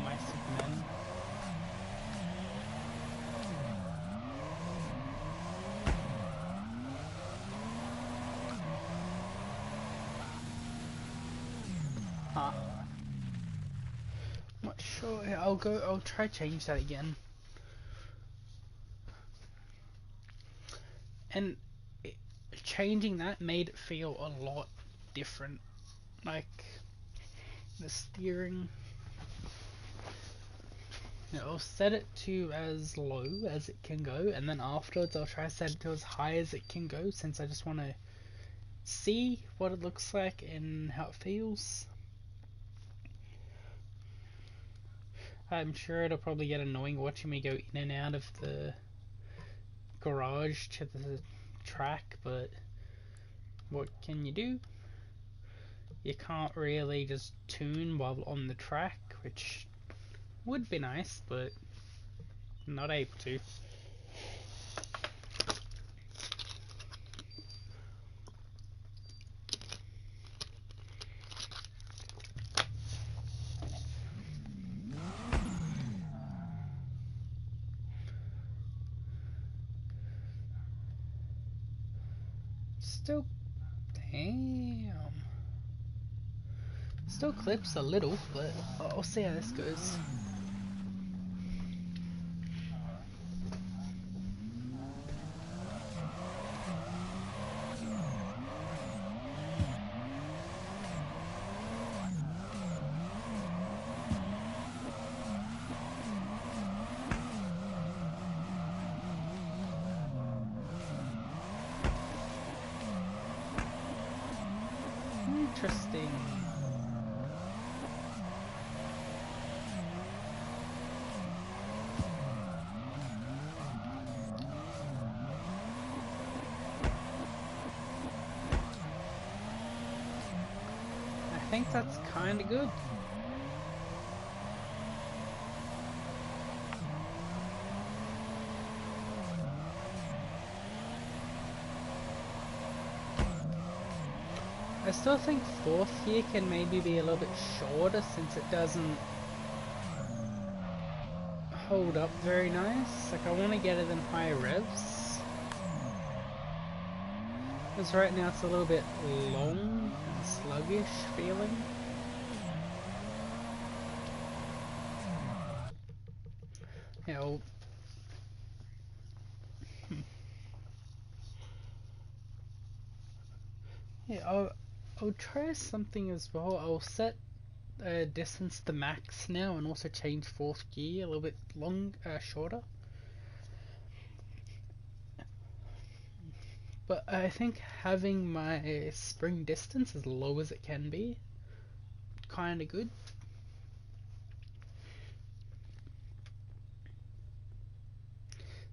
Mice of men? Huh. Not sure. I'll try change that again. And changing that made it feel a lot different. Like the steering. I'll set it to as low as it can go, and then afterwards I'll try to set it to as high as it can go, since I just want to see what it looks like and how it feels. I'm sure it'll probably get annoying watching me go in and out of the garage to the track, but what can you do? You can't really just tune while on the track, which would be nice, but not able to. Still, damn. Still clips a little, but I'll see how this goes. Interesting. I think that's kind of good. I still think fourth gear can maybe be a little bit shorter, since it doesn't hold up very nice. Like, I want to get it in higher revs, because right now it's a little bit long and sluggish feeling. Yeah, I'll try something as well. I'll set distance to max now, and also change fourth gear a little bit shorter. But I think having my spring distance as low as it can be, kind of good.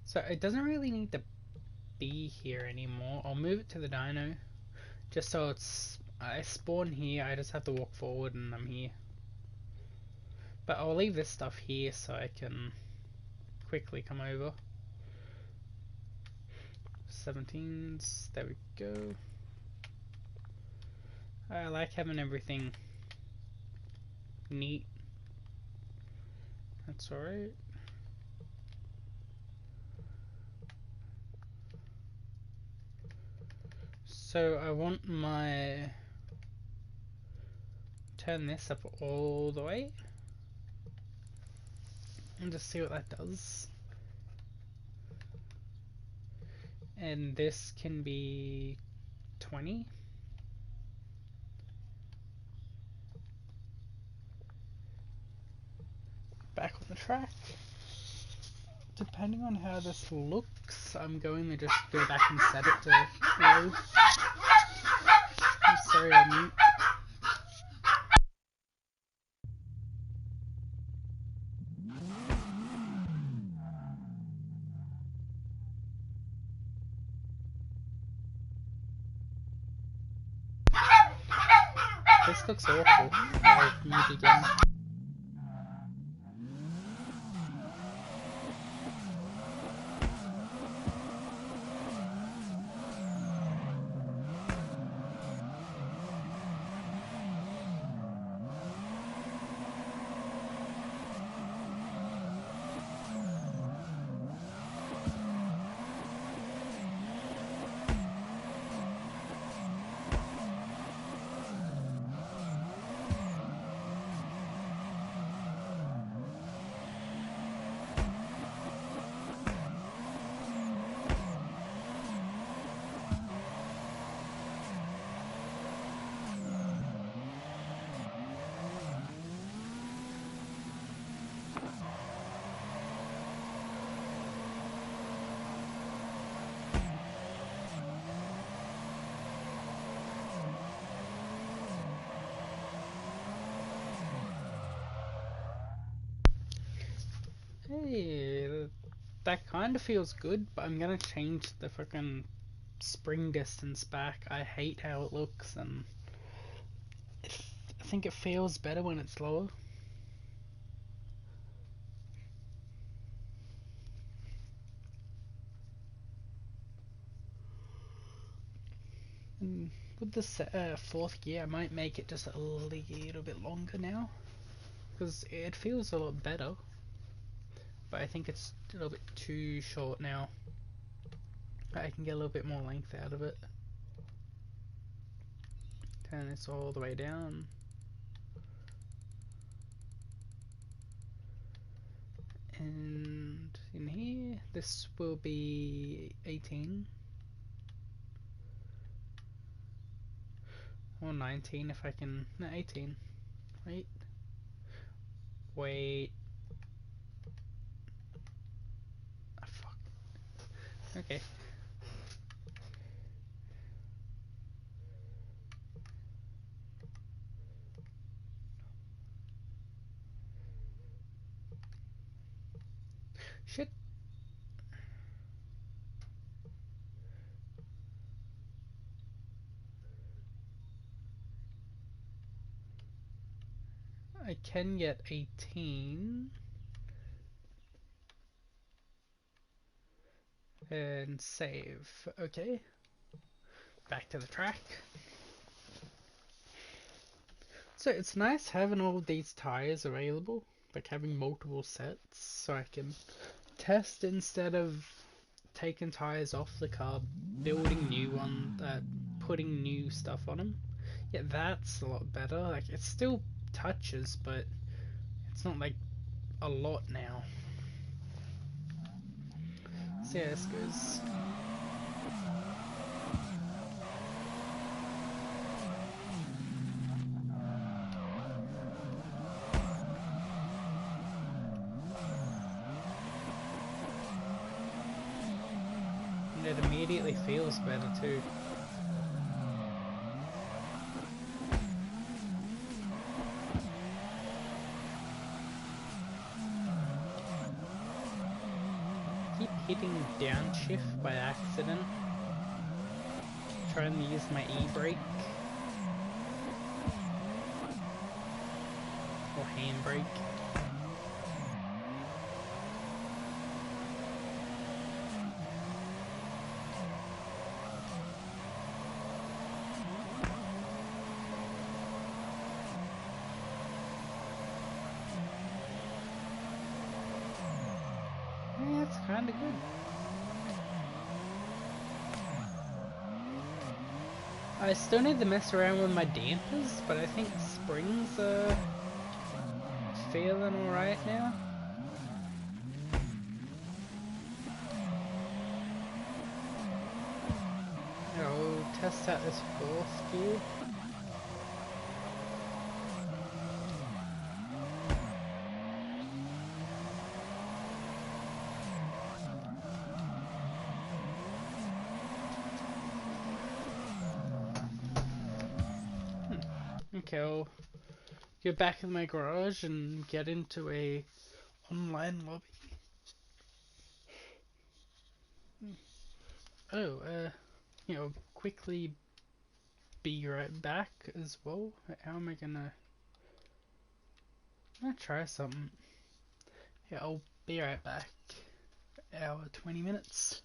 So it doesn't really need to be here anymore. I'll move it to the dyno, just so I spawn here, I just have to walk forward and I'm here. But I'll leave this stuff here so I can quickly come over. 17s, there we go. I like having everything neat. That's alright. So I want turn this up all the way and just see what that does. and this can be 20. Back on the track. Depending on how this looks, I'm going to just go back and set it to low. I'm sorry, I'll mute. This looks awful. I'll mute again. Hey, that kind of feels good, but I'm gonna change the fucking spring distance back. I hate how it looks, and I think it feels better when it's lower. And with the fourth gear, I might make it just a little bit longer now, because it feels a lot better. But I think it's a little bit too short now. I can get a little bit more length out of it. Turn this all the way down. And in here, this will be 18. Or 19 if I can. No, 18. Wait. Wait. Oh, fuck. Okay. Shit. I can get 18. And save. Okay. Back to the track. So it's nice having all these tires available, like having multiple sets, so I can test instead of taking tires off the car, building new ones, putting new stuff on them. Yeah, that's a lot better. Like, it still touches, but it's not like a lot now. So yeah, this goes. And it immediately feels better too. Keep hitting downshift by accident. Trying to use my e-brake. Or handbrake. Yeah, it's kinda good. I still need to mess around with my dampers, but I think springs are feeling alright now. test out this fourth gear. Okay, I'll get back in my garage and get into a online lobby. Oh, quickly be right back as well. How am I gonna... I'm gonna try something. Yeah, I'll be right back. Hour 20 minutes.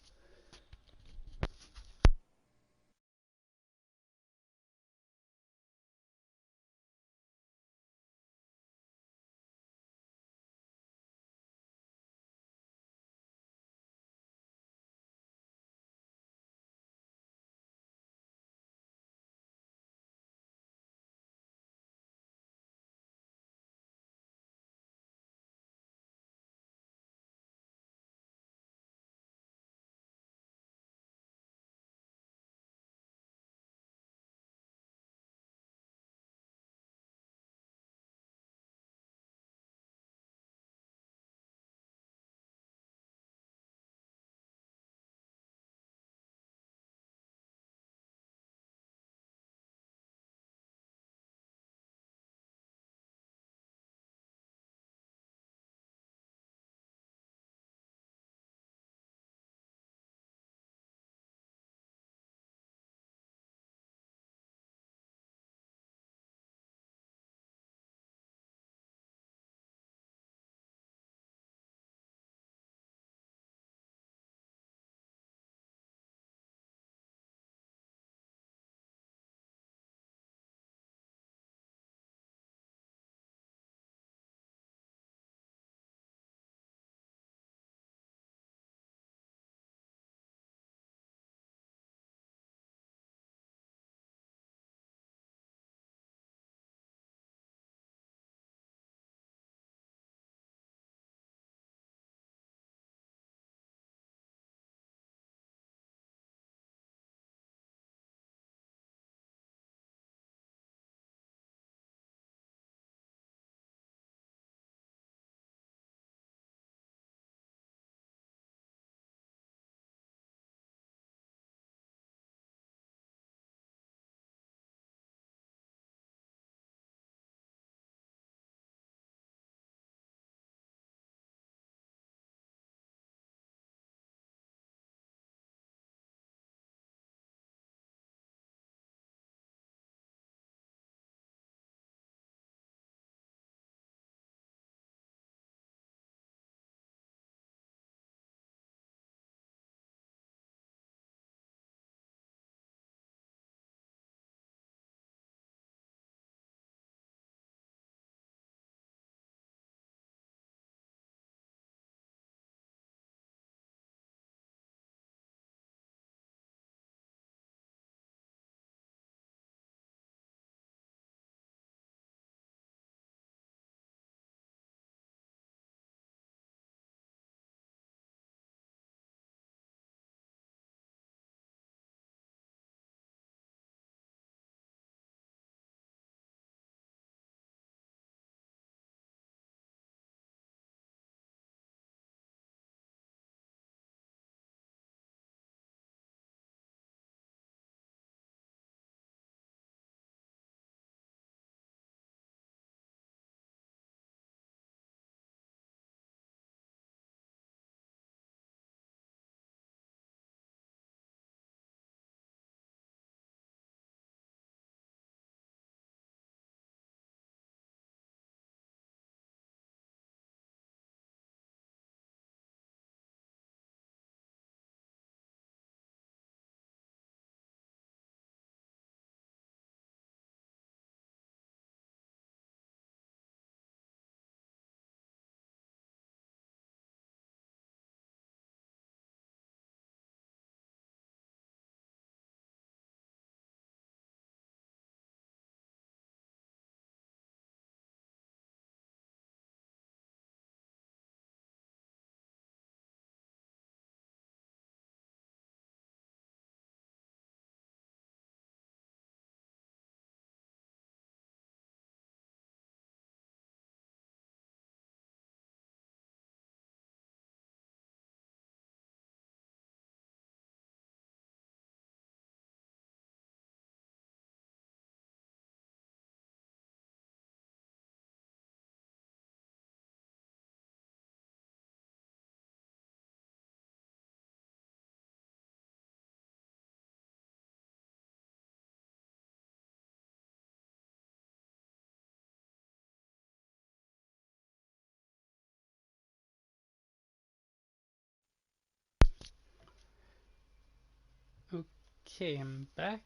Okay, I'm back.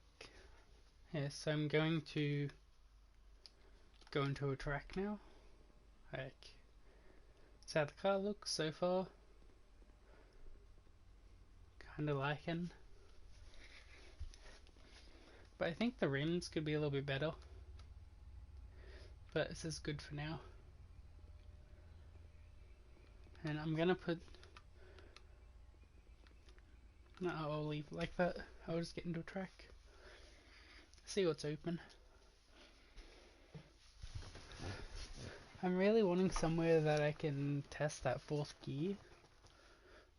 Yeah, so I'm going to go into a track now. Like, that's how the car looks so far. Kinda liking. But I think the rims could be a little bit better. But this is good for now. And I'm gonna put... No, I'll leave it like that. I'll just get into a track. See what's open. I'm really wanting somewhere that I can test that fourth gear.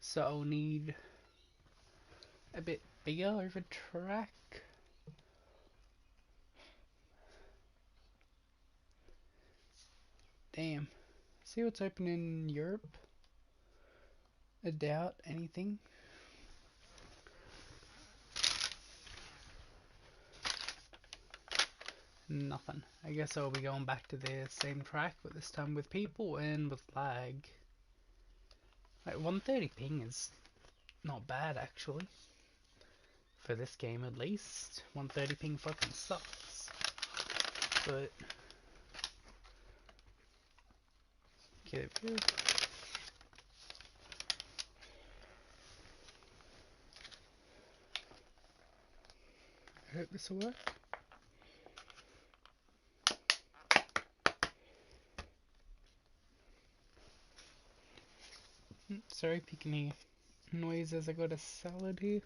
So I'll need a bit bigger of a track. Damn. See what's open in Europe? I doubt anything. Nothing. I guess I'll be going back to the same track, but this time with people and with lag. Like 130 ping is not bad actually. For this game at least. 130 ping fucking sucks. But... okay, there we go. I hope this will work. Sorry, picking any noise as I got a salad here.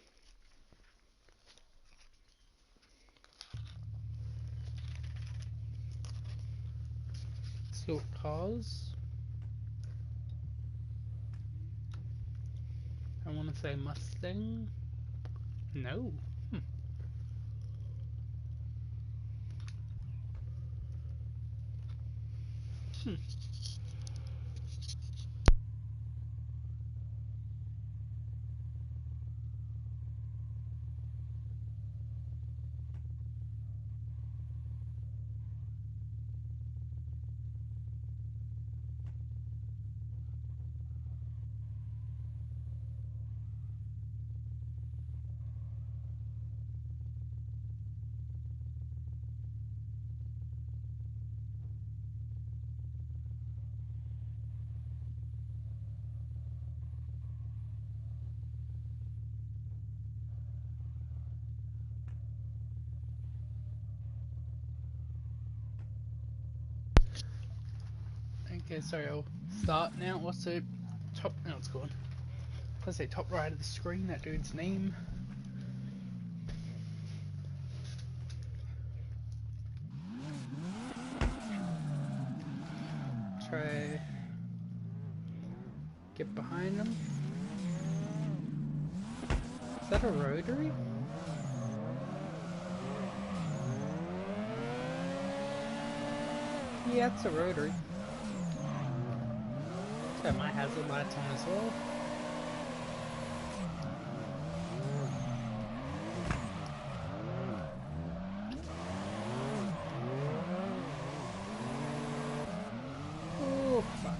So cars. I want to say Mustang. No. Okay, sorry, I'll start now. What's the top? No, it's gone. Let's say top right of the screen, that dude's name. Try get behind him. Is that a rotary? Yeah, it's a rotary. Got my hazard lights on as well. Oh fuck.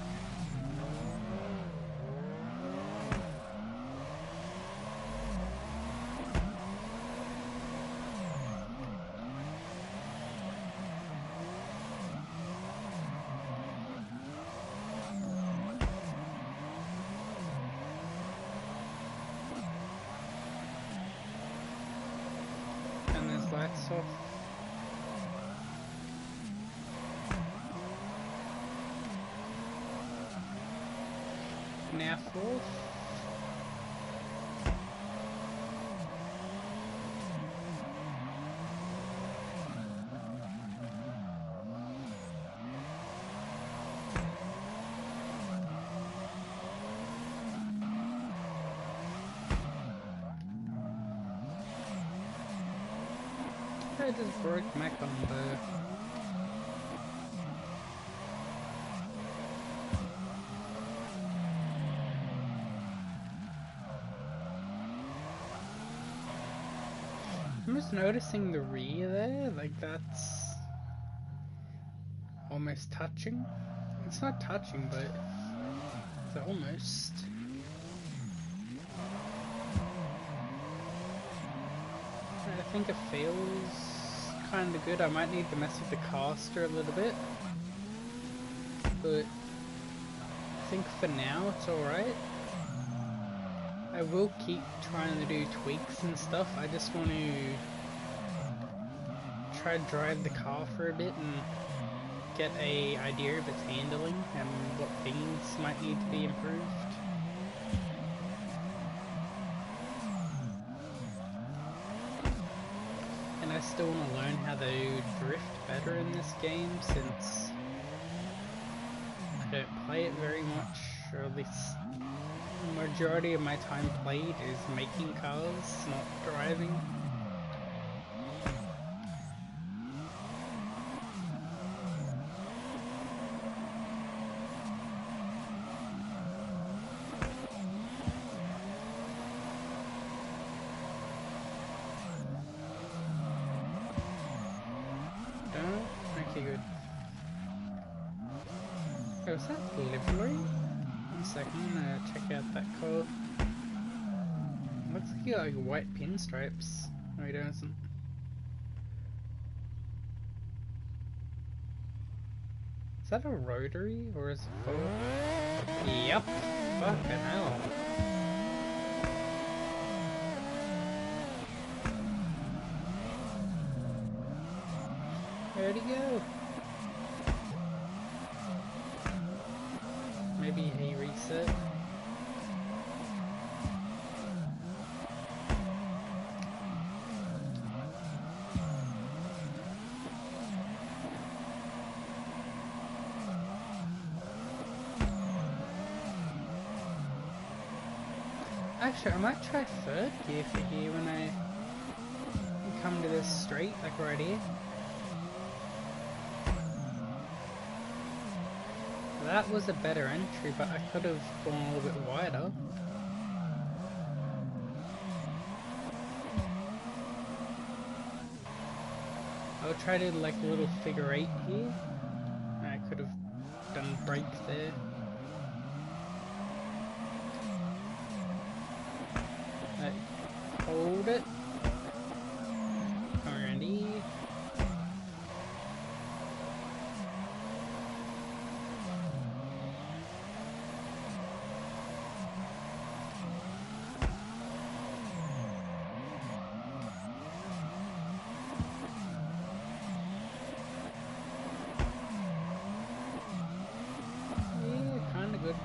And there's lights off. Now fourth. I just broke my combo. I'm just noticing the rear there, like that's almost touching. It's not touching, but it's almost. think it feels kind of good. I might need to mess with the caster a little bit, but I think for now it's alright. I will keep trying to do tweaks and stuff. I just want to try to drive the car for a bit and get a idea of its handling and what things might need to be improved. And I still want to learn how to drift better in this game, since I don't play it very much, or at least the majority of my time played is making cars, not driving. Okay, good. Oh, is that livery? One second, I'm gonna check out that car. Looks like you got like white pinstripes. No, he doesn't. Is that a rotary or is it for? Yep. Fucking hell. Where'd he go? Maybe he reset. Actually, I might try third gear for here when I come to this straight, like right here. That was a better entry, but I could have gone a little bit wider. I'll try to like a little figure 8 here. I could have done brake there. Hold it. Come around here. Yeah, kinda good.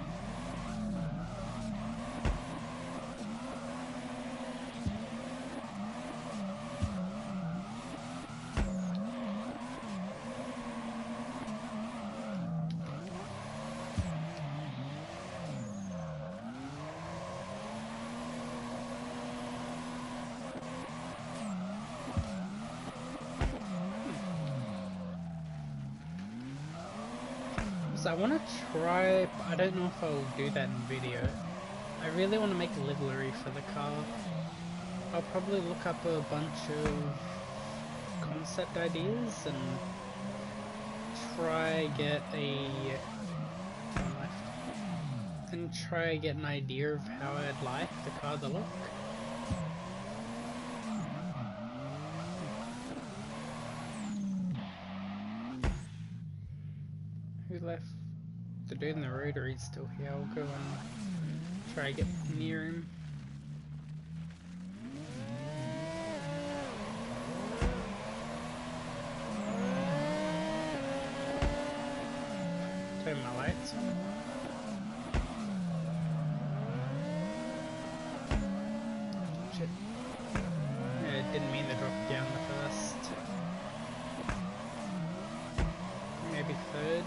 So I want to try, but I don't know if I'll do that in video. I really want to make a livery for the car. I'll probably look up a bunch of concept ideas and try get an idea of how I'd like the car to look. Who left? The dude in the rotary's still here. I'll go and try to get near him. Turn my lights on. Shit. Yeah, didn't mean to drop down the first. Maybe third.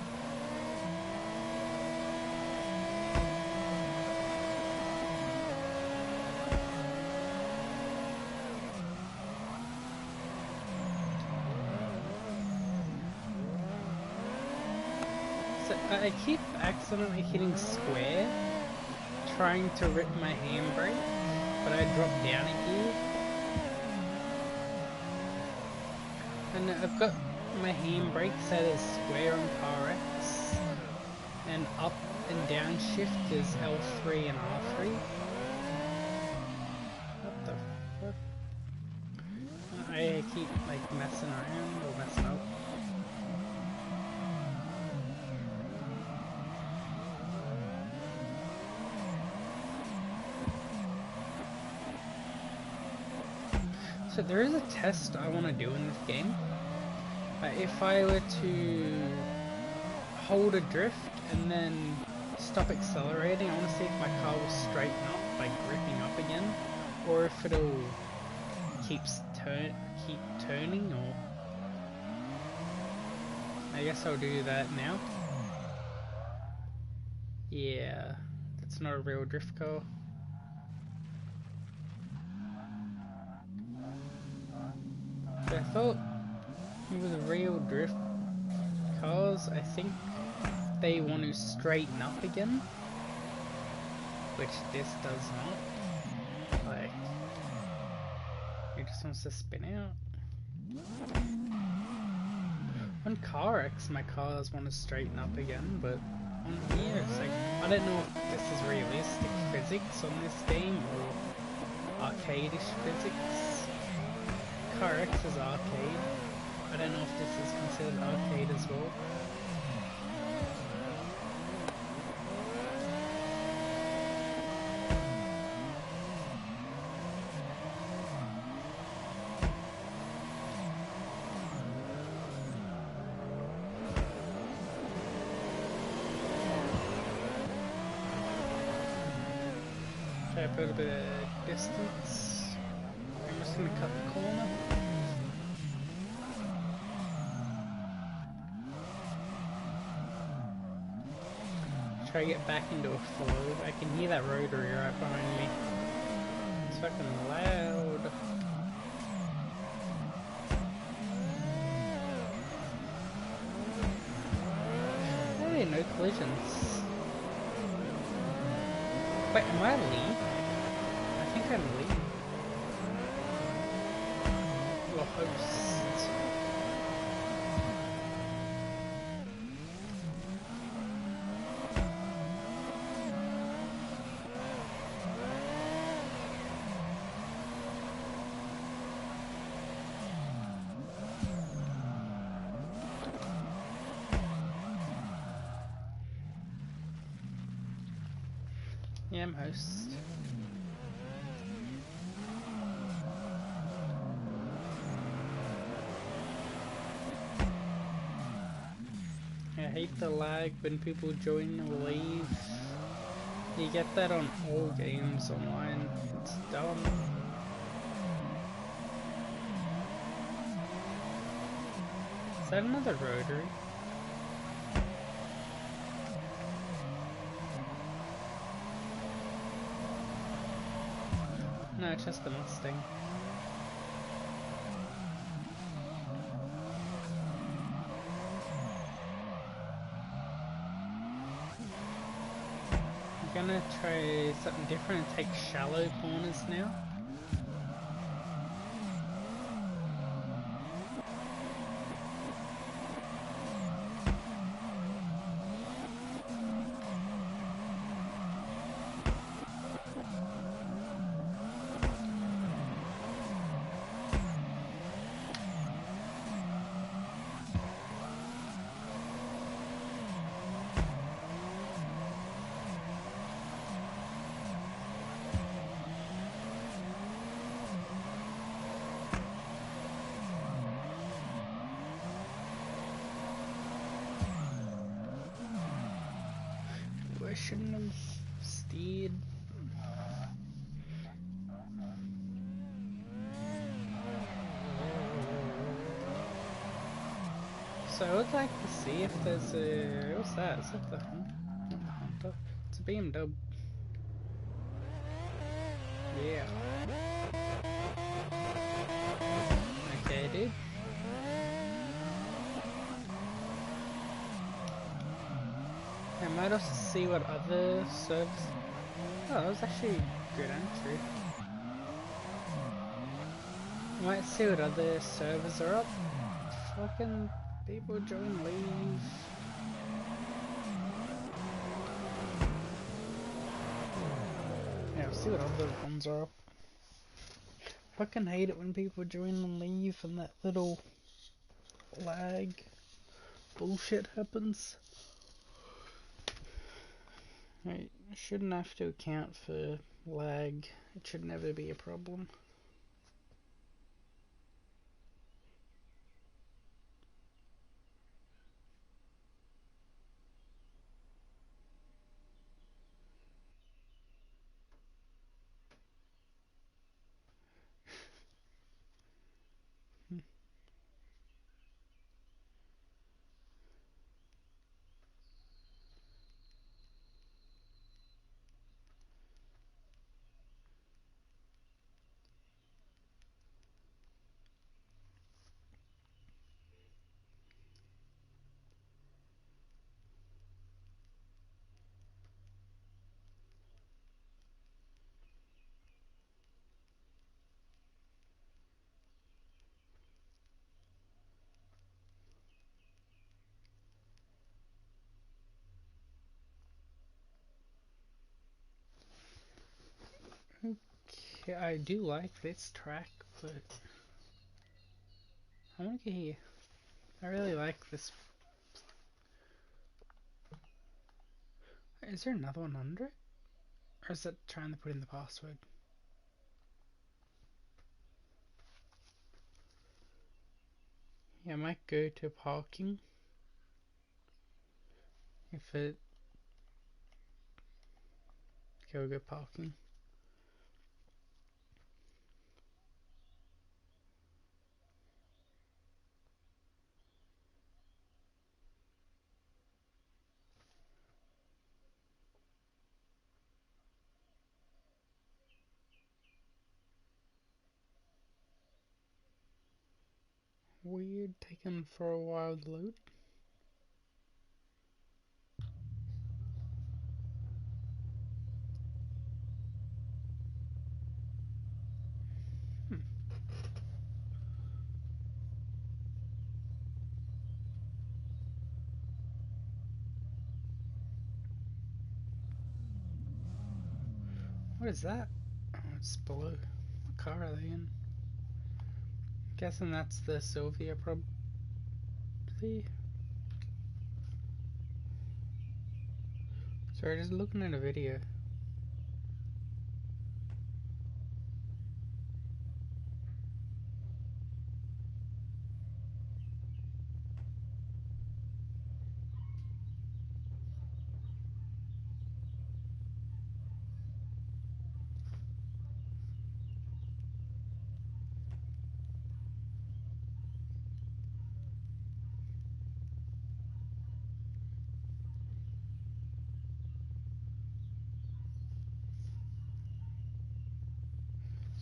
So I keep accidentally hitting square, trying to rip my handbrake, but I drop down a gear. And I've got my handbrake set as square on car X, and up and down shift is L3 and R3. What the fuck? I keep like messing around or messing up. So there is a test I want to do in this game. If I were to hold a drift and then stop accelerating, I want to see if my car will straighten up by gripping up again, or if it'll keep turning. Or I guess I'll do that now. Yeah, that's not a real drift car. But I thought with real drift cars, I think they want to straighten up again, which this does not. Like, it just wants to spin out. On car X, my cars want to straighten up again, but on here, it's like, I don't know if this is realistic physics on this game or arcade-ish physics. Car X is arcade. I don't know if this is considered arcade as well. Try to put a bit of distance. I'm just going to cut the corner. Try to get back into a flow. I can hear that rotary right behind me. It's fucking loud. Hey, no collisions. Wait, am I lead? I think I'm lead. Or host. Yeah, I'm host. I hate the lag when people join or leave. You get that on all games online. It's dumb. Is that another rotary? No, it's just the Mustang. I'm gonna try something different and take shallow corners now. I shouldn't have steered. So I would like to see if there's a... What's that? Is that the Hunter? It's a BMW. Yeah. Okay, dude. I might also see what other servers... Oh, that was actually a good entry. Might see what other servers are up. Fucking people join, leave. Yeah, I'll see what other ones are up. Fucking hate it when people join and leave and that little lag bullshit happens. I shouldn't have to account for lag. It should never be a problem. Okay, I do like this track, but I want to get here. I really like this. Is there another one under it? Or is that trying to put in the password? Yeah, I might go to parking. If it... Okay, we'll go parking. Weird, taking for a while to load. What is that? Oh, it's below. What car are they in? Guessing that's the Sylvia, probably. Sorry, just looking at a video.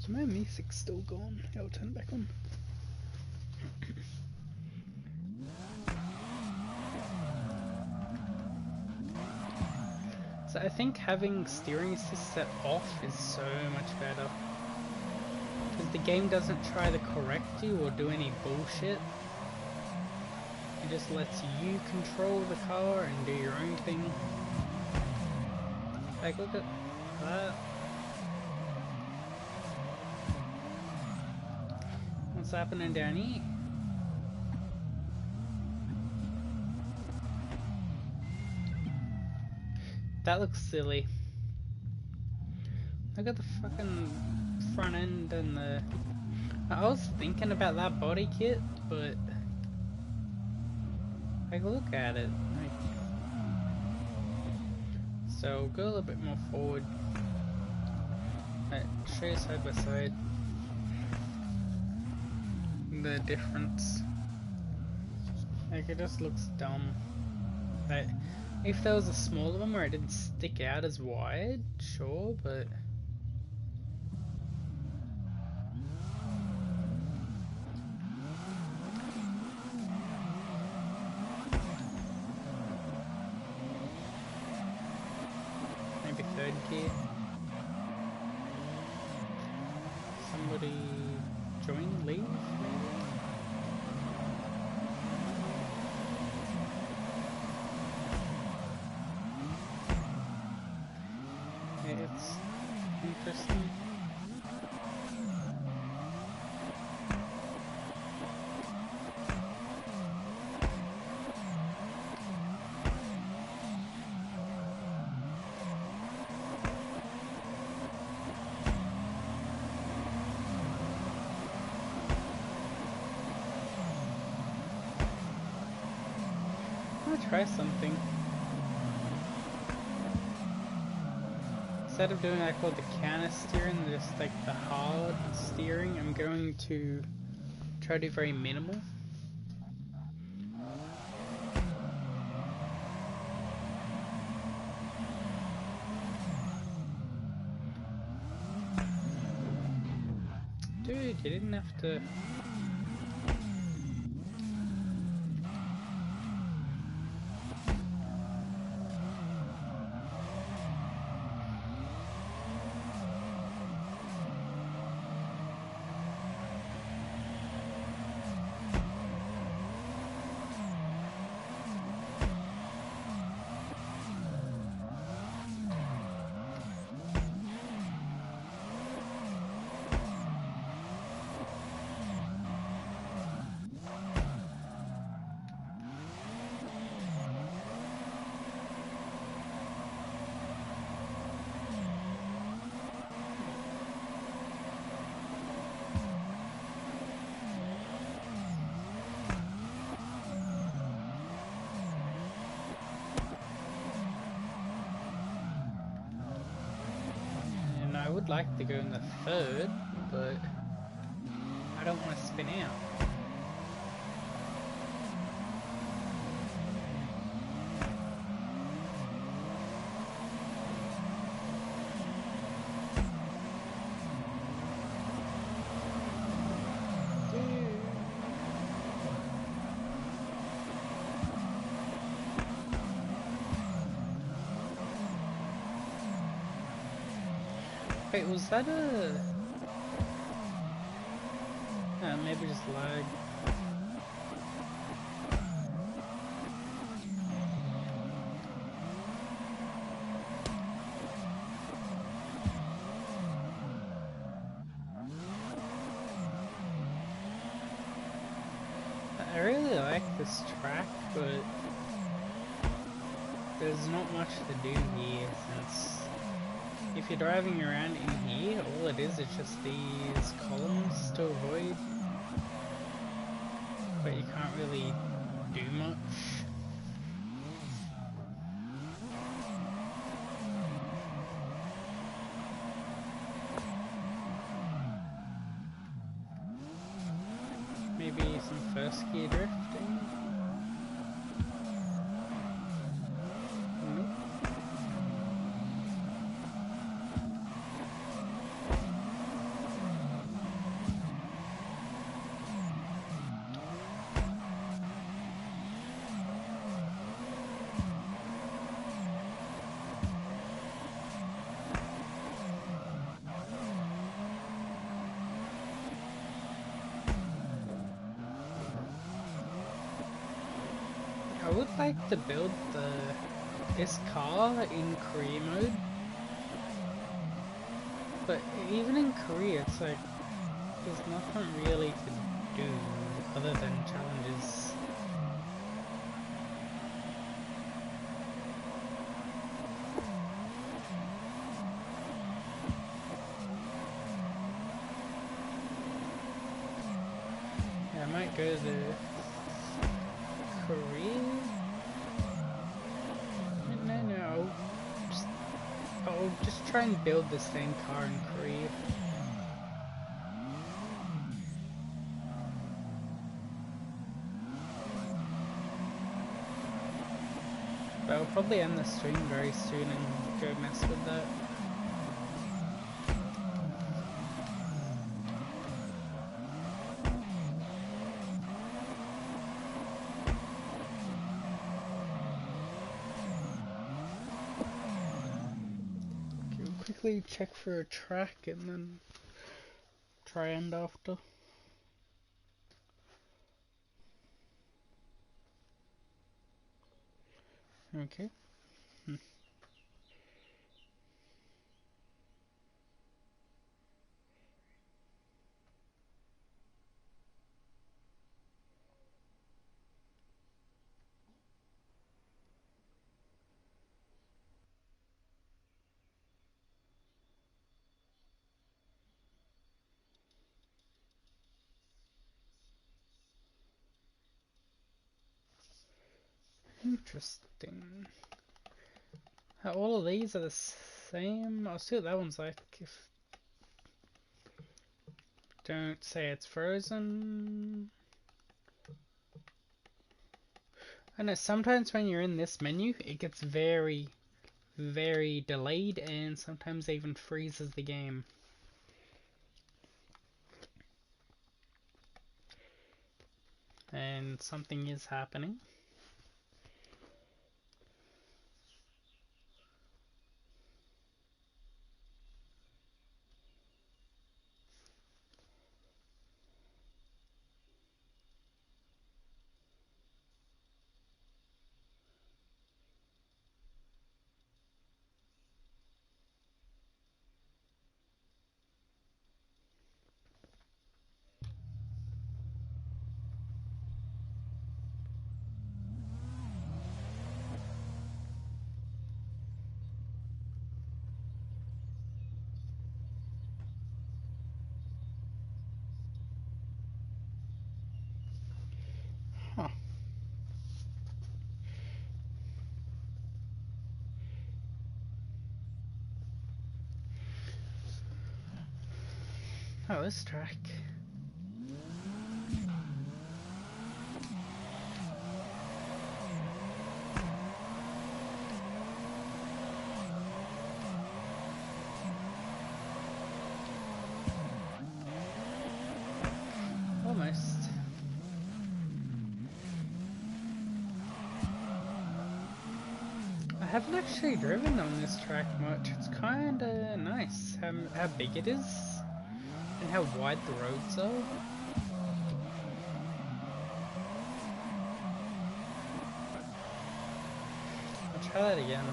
So my music's still gone. I'll turn it back on. So I think having steering assist set off is so much better. Because the game doesn't try to correct you or do any bullshit. It just lets you control the car and do your own thing. Like, look at that. What's happening down here? That looks silly. Look at the fucking front end and the... I was thinking about that body kit, but... Like, look at it. Like... So, go a little bit more forward. Right, show you side by side. The difference. Like, it just looks dumb. Like, if there was a smaller one where it didn't stick out as wide, sure, but... Maybe third gear. Somebody join, leave, maybe? It's interesting. try something. Instead of doing what I call the counter steering, just like the hard steering, I'm going to try to do very minimal. Dude, you didn't have to... I would like to go in the third, but I don't want to spin out. Wait, was that a... maybe just lag. I really like this track, but there's not much to do here since if you're driving around in here, all it is just these columns to avoid, but you can't really do much. Maybe some first gear drifting? Nope. I would like to build this car in career mode, but even in career it's like there's nothing really to do other than challenges. Yeah, I might go to career. No. I'll just try and build the same car in career. But I'll probably end the stream very soon and go mess with that. Quickly check for a track and then try end after. Okay. Interesting. All of these are the same. I'll see what that one's like. If don't say it's frozen. I know sometimes when you're in this menu, it gets very, very delayed, and sometimes even freezes the game. And something is happening. Huh. Oh, this track. Almost. I haven't actually driven on this track much. It's kinda nice how big it is and how wide the roads are. I'll try that again.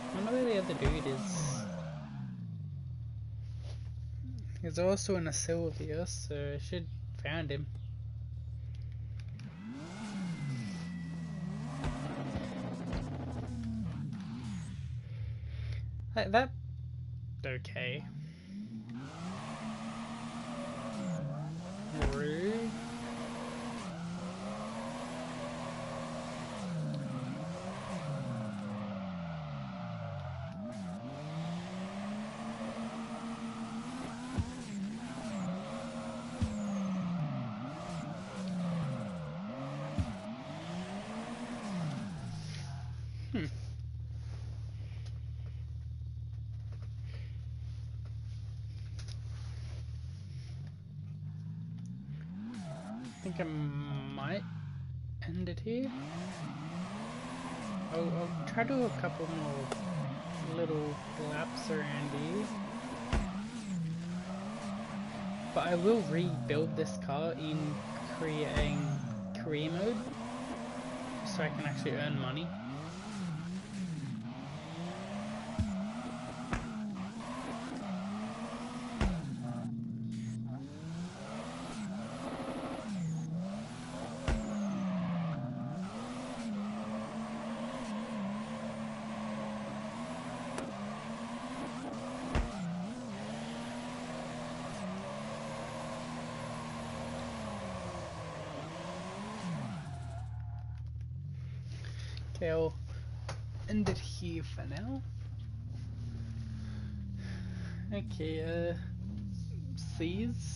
I wonder where the other dude is. He's also in a Sylvia, so I should found him. Like that. Okay. Rude. I think I might end it here. I'll try to do a couple more little laps around here. But I will rebuild this car in career mode so I can actually earn money. Okay, I'll end it here for now. Okay, seas.